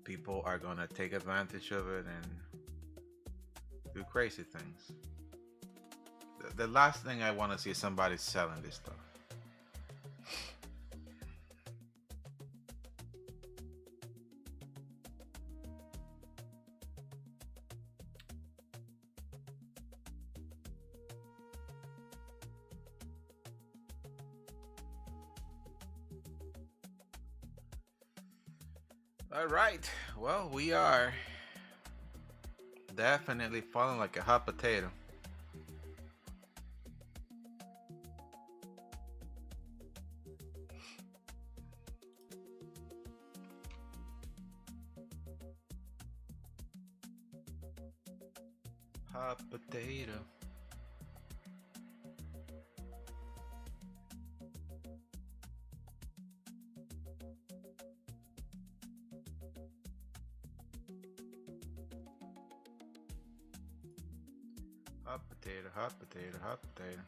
People are gonna take advantage of it and do crazy things. The last thing I want to see is somebody selling this stuff. All right, well, we are definitely falling like a hot potato. Hot potato. Hot potato, hot potato, hot potato.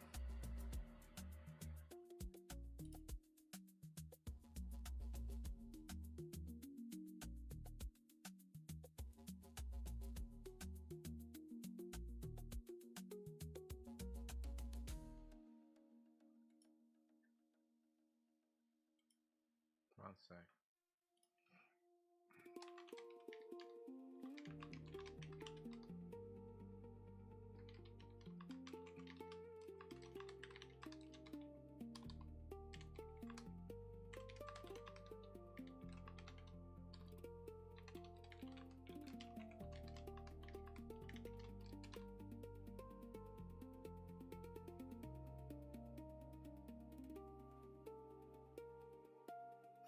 One sec.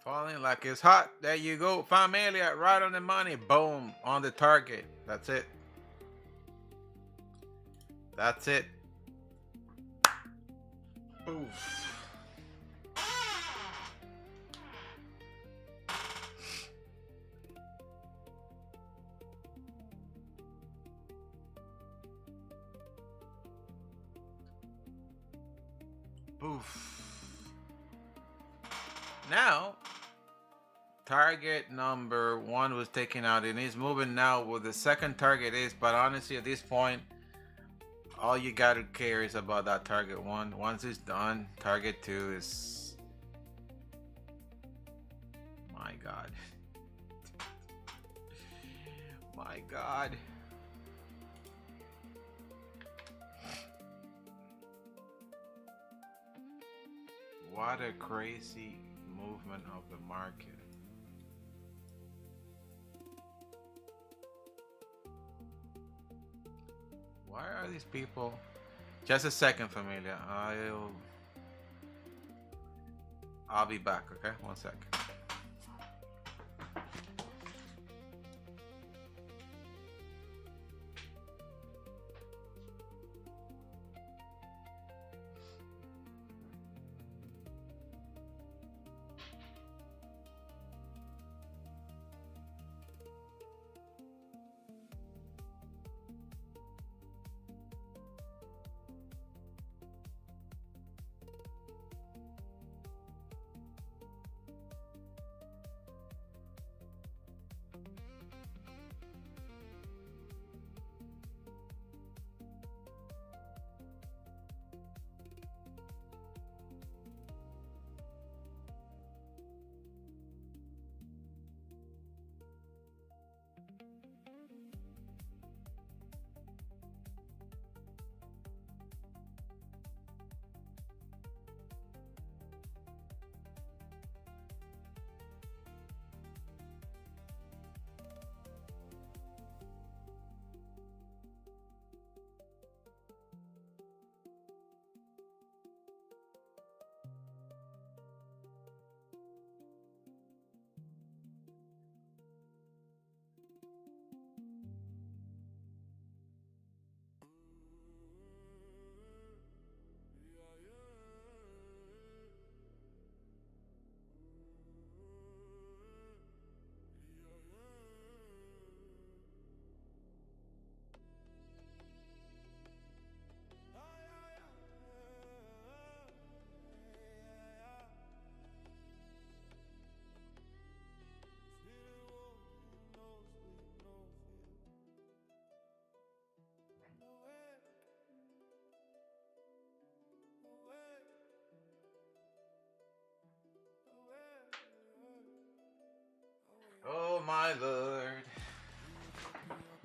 Falling like it's hot. There you go. Familia, right on the money. Boom. On the target. That's it. That's it. Oof. Oof. Now, target number 1 was taken out and he's moving now where the second target is, but honestly at this point all you gotta care is about that target 1. Once it's done, target 2 is, my god. My god. What a crazy movement of the market. Why are these people? Just a second, familia. I'll be back, okay? 1 second.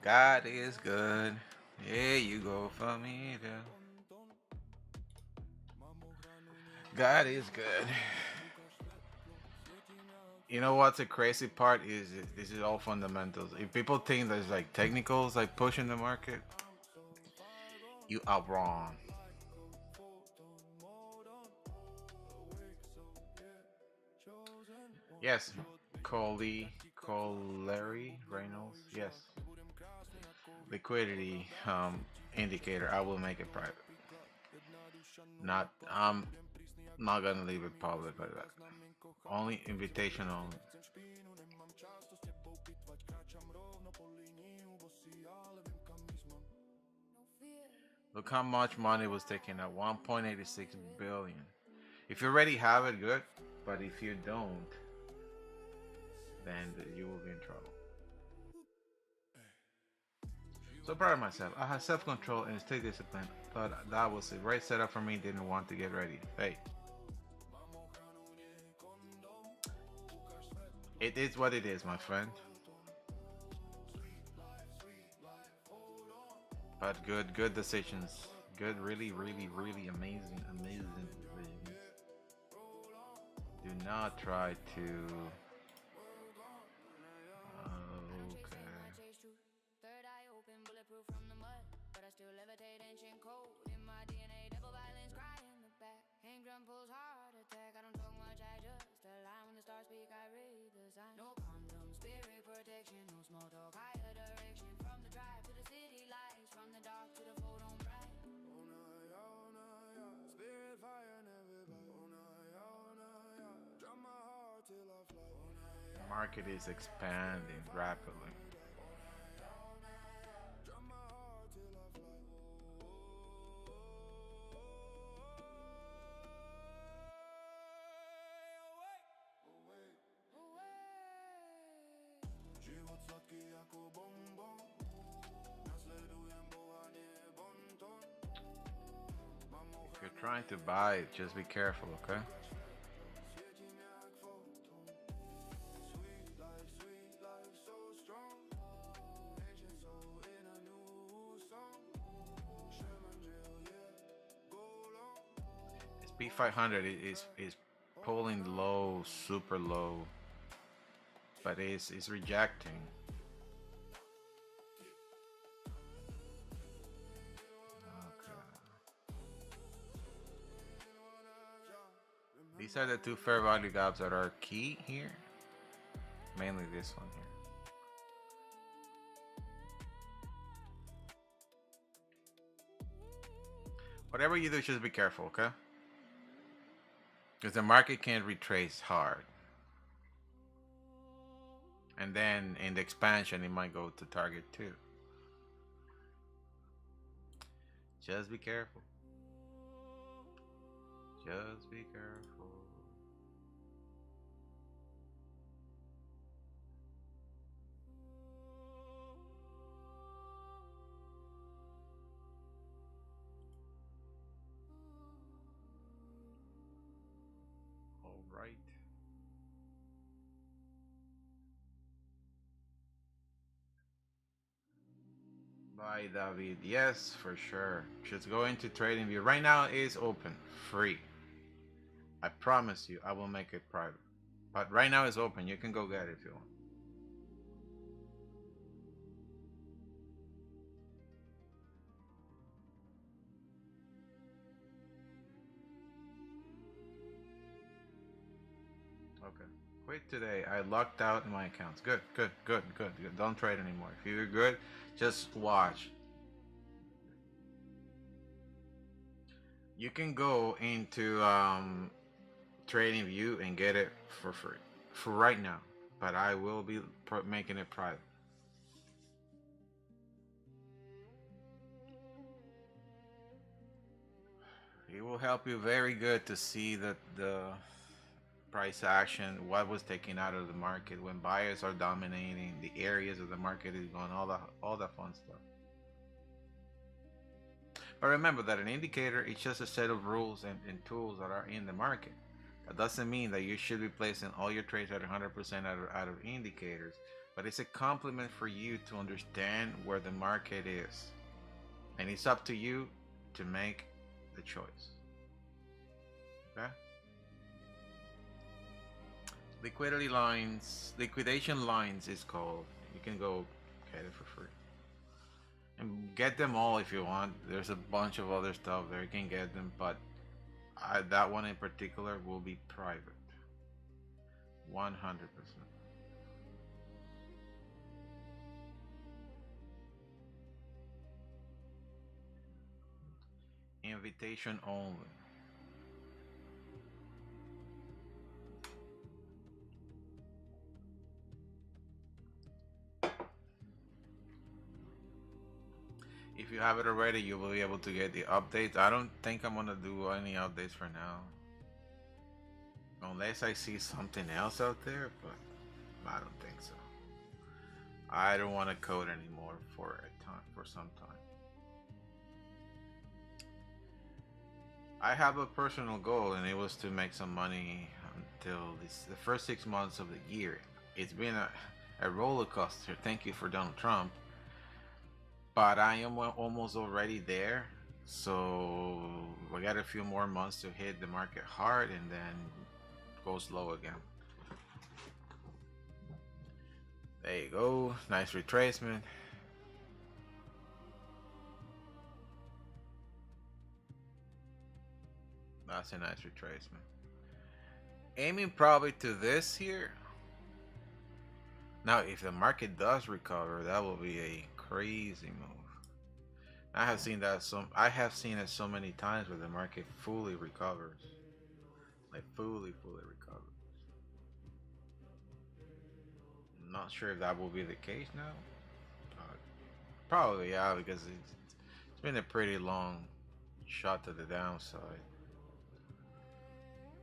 God is good. Yeah, you go for me too. God is good. You know what's the crazy part is this is all fundamentals. If people think there's like technicals like pushing the market, you are wrong. Yes, Coley Reynolds. Yes, liquidity indicator. I will make it private. Not not gonna leave it public like that. Only invitation only. Look how much money was taken out. 1.86 billion. If you already have it, good. But if you don't, then you will be in trouble. So proud of myself. I had self-control and stay disciplined. Thought that was the right setup for me. Didn't want to get ready. Hey, it is what it is, my friend. But good decisions. Good, really, really, really amazing decisions. Do not try to. The market is expanding rapidly. If you're trying to buy it, just be careful, okay? P500 is pulling low, super low, but it's rejecting. These are the two fair value gaps that are key here. Mainly this one here. Whatever you do, just be careful, okay? Because the market can retrace hard. And then in the expansion, it might go to target 2. Just be careful. Just be careful. All right. Bye, David. Yes, for sure. Just go into TradingView. Right now it's open, free. I promise you, I will make it private. But right now it's open. You can go get it if you want. Okay. Quit today. I locked out in my accounts. Good. Don't trade anymore. If you're good, just watch. You can go into TradingView and get it for free for right now, but I will be making it private. It will help you very good to see that the price action, what was taken out of the market when buyers are dominating, the areas of the market is going, all that fun stuff. But remember that an indicator is just a set of rules and tools that are in the market. That doesn't mean that you should be placing all your trades at 100% out of indicators. but it's a compliment for you to understand where the market is, and it's up to you to make the choice. Okay? Liquidation lines is called. You can go get it for free. And get them all if you want. There's a bunch of other stuff there. You can get them, but that one in particular will be private. 100%. Invitation only. If you have it already, you will be able to get the updates. I don't think I'm gonna do any updates for now, unless I see something else out there, but I don't think so. I don't want to code anymore for some time. I have a personal goal, and it was to make some money until the first 6 months of the year. It's been a roller coaster. Thank you for Donald Trump. But I am almost already there, so we got a few more months to hit the market hard and then go slow again. There you go, nice retracement. That's a nice retracement. Aiming probably to this here. Now, if the market does recover, that will be a crazy move. I have seen it so many times where the market fully recovers, like fully recovers. I'm not sure if that will be the case now. Probably, yeah, because it's been a pretty long shot to the downside,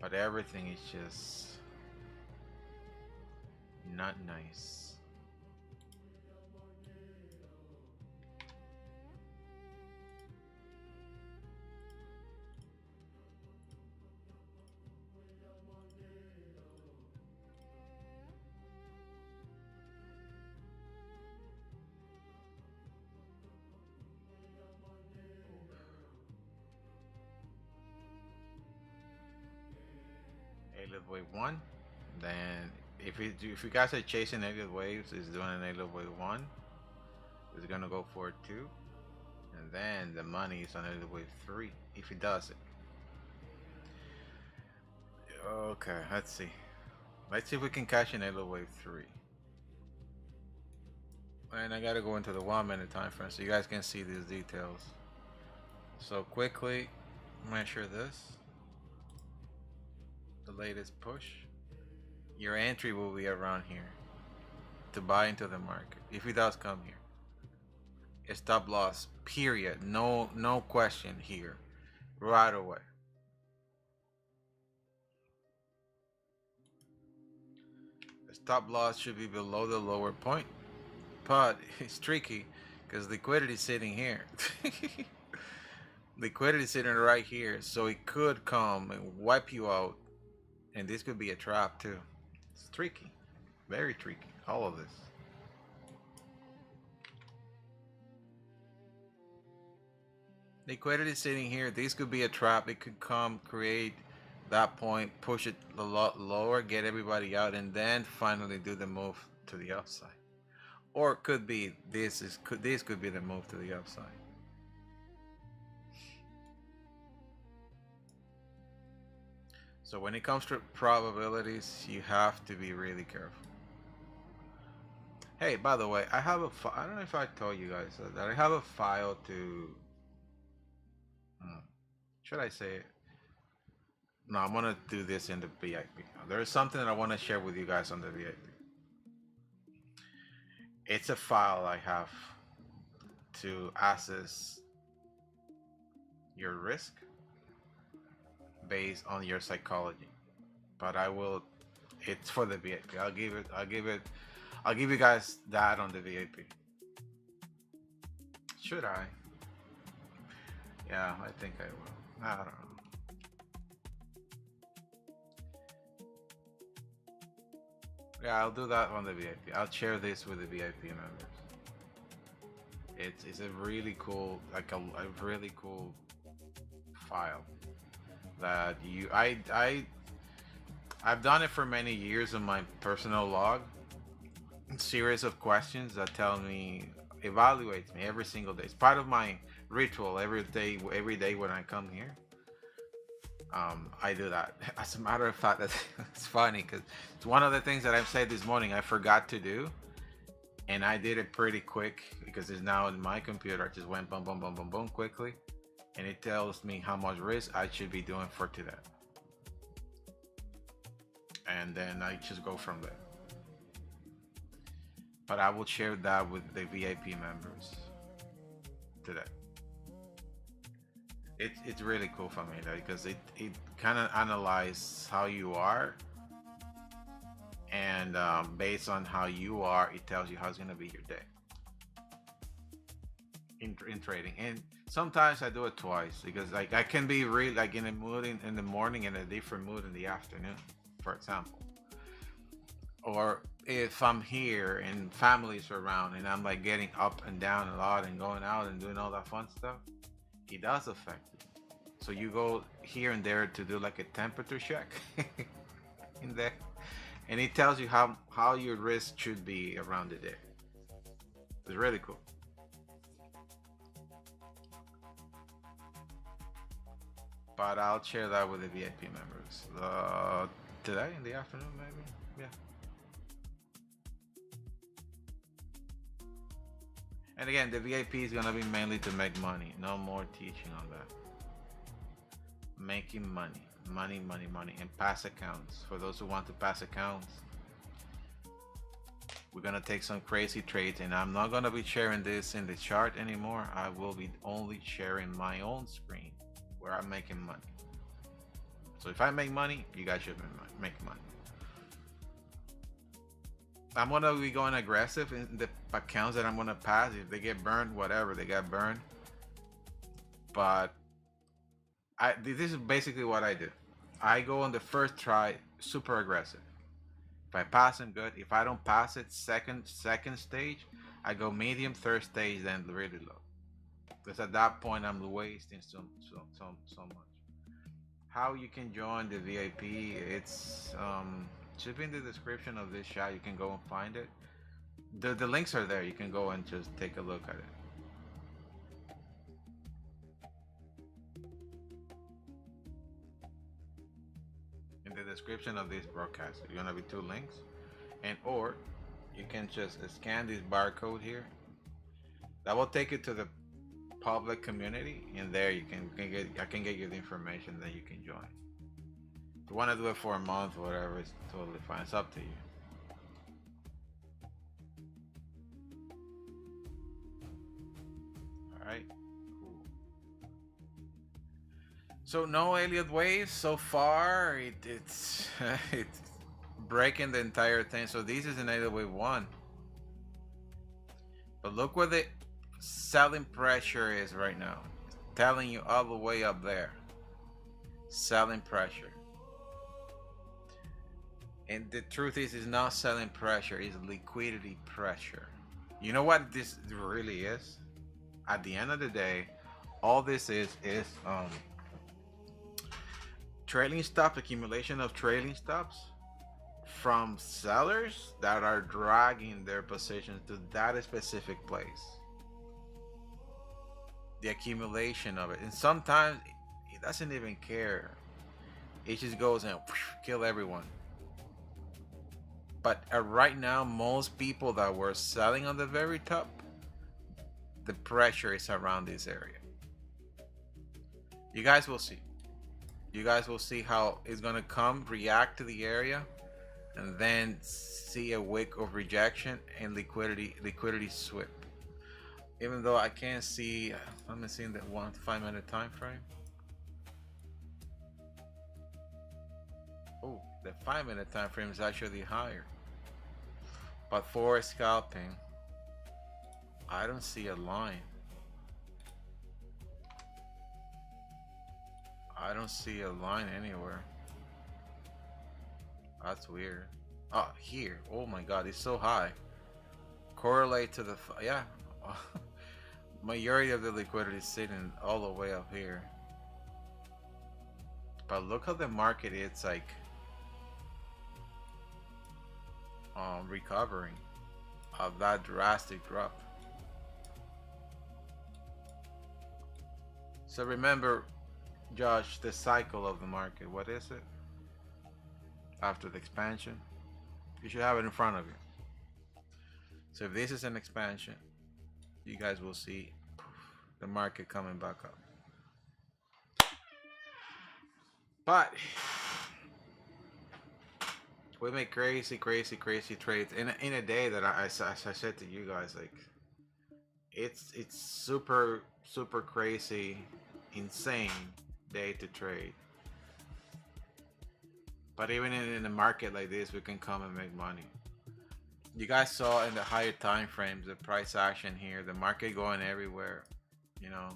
but everything is just not nice. Elliott wave 1, then if you guys are chasing Elliott waves, it's doing an Elliott wave 1, it's gonna go for 2, and then the money is on Elliott wave 3 if it does it. Okay, let's see if we can catch an Elliott wave 3. And I gotta go into the 1 minute time frame so you guys can see these details. So quickly measure this. The latest push. Your entry will be around here to buy into the market if it does come here. A stop loss, period. No question here, right away. The stop loss should be below the lower point, but it's tricky because liquidity is sitting here. Liquidity is sitting right here, so it could come and wipe you out. And this could be a trap too. It's tricky. Very tricky. All of this. Liquidity sitting here. This could be a trap. It could come, create that point, push it a lot lower, get everybody out, and then finally do the move to the upside. Or it could be this could be the move to the upside. So when it comes to probabilities, you have to be really careful. Hey, by the way, I don't know if I told you guys that I have a file to. Should I say it? No, I'm gonna do this in the VIP. There is something that I want to share with you guys on the VIP. It's a file I have to assess your risk based on your psychology, but it's for the VIP. I'll give you guys that on the VIP. Should I? Yeah, I think I will. I don't know. Yeah, I'll do that on the VIP. I'll share this with the VIP members. It's a really cool, like a really cool file that I've done it for many years in my personal log. Series of questions that tell me, evaluates me every single day. It's part of my ritual every day. Every day when I come here, I do that. As a matter of fact, it's funny because it's one of the things that I've said this morning I forgot to do, and I did it pretty quick because it's now in my computer. I just went boom, boom, boom, boom, boom quickly, and it tells me how much risk I should be doing for today, and then I just go from there. But I will share that with the VIP members today. It's really cool for me because it kind of analyzes how you are, and based on how you are, it tells you how it's gonna be your day in trading. And sometimes I do it twice because like I can be really like in a mood in the morning and a different mood in the afternoon, for example. Or if I'm here and family's around and I'm like getting up and down a lot and going out and doing all that fun stuff, it does affect you. So you go here and there to do like a temperature check in there, and it tells you how your risk should be around the day. It's really cool. But I'll share that with the VIP members today in the afternoon, maybe. Yeah. And again, the VIP is gonna be mainly to make money. No more teaching on that. Making money, money, money, money, and pass accounts. For those who want to pass accounts, we're gonna take some crazy trades, and I'm not gonna be sharing this in the chart anymore. I will be only sharing my own screen where I'm making money. So if I make money, you guys should make money. I'm gonna be going aggressive in the accounts that I'm gonna pass. If they get burned, whatever, they got burned. But this is basically what I do. I go on the first try super aggressive. If I pass them, good. If I don't pass it, second stage, I go medium, third stage, then really low. Because at that point I'm wasting so much. How you can join the VIP? It's should be in the description of this shot. You can go and find it. The links are there. You can go and just take a look at it. In the description of this broadcast, there's gonna be 2 links, and or you can just scan this barcode here. That will take you to the public community, and there I can get you the information that you can join. If you want to do it for a month or whatever, it's totally fine. It's up to you. All right, cool. So no Elliott waves so far. It's it's breaking the entire thing. So this is an Elliott wave 1. But look where the selling pressure is right now. Telling you all the way up there. Selling pressure. And the truth is, it's not selling pressure, it's liquidity pressure. You know what this really is? At the end of the day, all this is trailing stop, accumulation of trailing stops from sellers that are dragging their positions to that specific place. The accumulation of it, and sometimes it doesn't even care. It just goes and kill everyone. But right now, most people that were selling on the very top, the pressure is around this area. You guys will see. You guys will see how it's gonna come, react to the area, and then see a wick of rejection and liquidity sweep. Even though I can't see, let me see in the 1 to 5 minute time frame. Oh, the 5 minute time frame is actually higher. But for scalping, I don't see a line. I don't see a line anywhere. That's weird. Here. Oh my God, it's so high. Correlate to the yeah. Majority of the liquidity is sitting all the way up here. But look how the market is like recovering of that drastic drop. So remember, Josh, the cycle of the market. What is it? After the expansion, you should have it in front of you. So if this is an expansion, you guys will see the market coming back up. But we make crazy trades in a day that I said to you guys, like it's super crazy, insane day to trade. But even in a market like this, we can come and make money. You guys saw in the higher time frames the price action here, the market going everywhere, you know,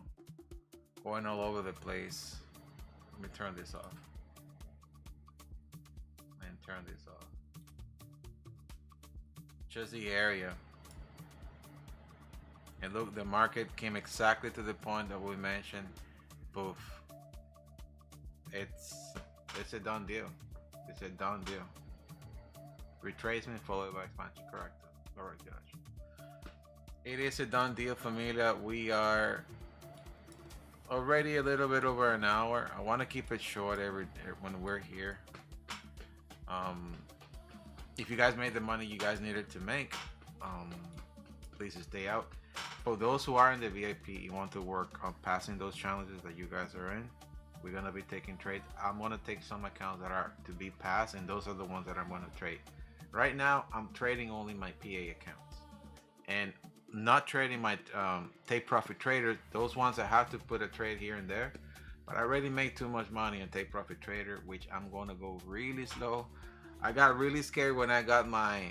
going all over the place. Let me turn this off and turn this off. Just the area. And look, the market came exactly to the point that we mentioned. Poof. It's a done deal. It's a done deal. Retracement followed by expansion. Correct. Alright, Josh. It is a done deal, familia. We are already a little bit over an hour. I want to keep it short when we're here. If you guys made the money you guys needed to make, please stay out. For those who are in the VIP, you want to work on passing those challenges that you guys are in. We're gonna be taking trades. I'm gonna take some accounts that are to be passed, and those are the ones that I'm gonna trade. Right now, I'm trading only my PA accounts, and not trading my take profit trader. Those ones I have to put a trade here and there, but I already made too much money on take profit trader, which I'm gonna go really slow. I got really scared when I got my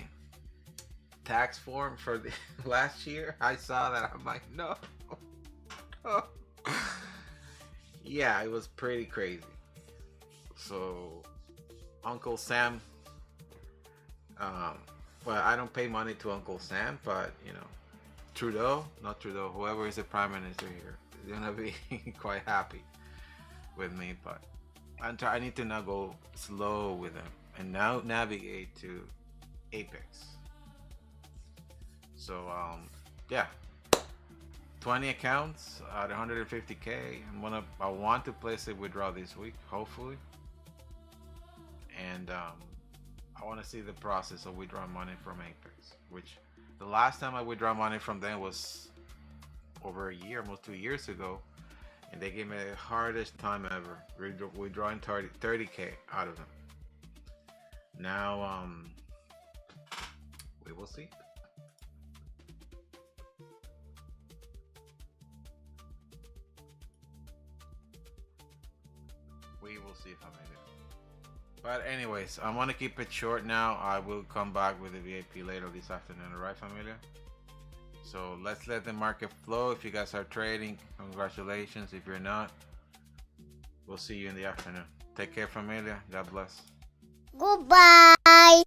tax form for the last year. I saw that, I'm like, no. Yeah, it was pretty crazy. So Uncle Sam, well, I don't pay money to Uncle Sam, but you know, not Trudeau, whoever is the prime minister here is gonna be quite happy with me. But I need to now go slow with them and now navigate to Apex. So yeah, 20 accounts at 150k. I want to place a withdrawal this week, hopefully, and I want to see the process of withdrawing money from Apex, which the last time I withdrew money from them was over a year, almost 2 years ago, and they gave me the hardest time ever withdrawing 30k out of them. Now we will see. We will see if I made it. But anyways, I want to keep it short now. I will come back with the VIP later this afternoon, alright, familia? So let's let the market flow. If you guys are trading, congratulations. If you're not, we'll see you in the afternoon. Take care, familia. God bless. Goodbye.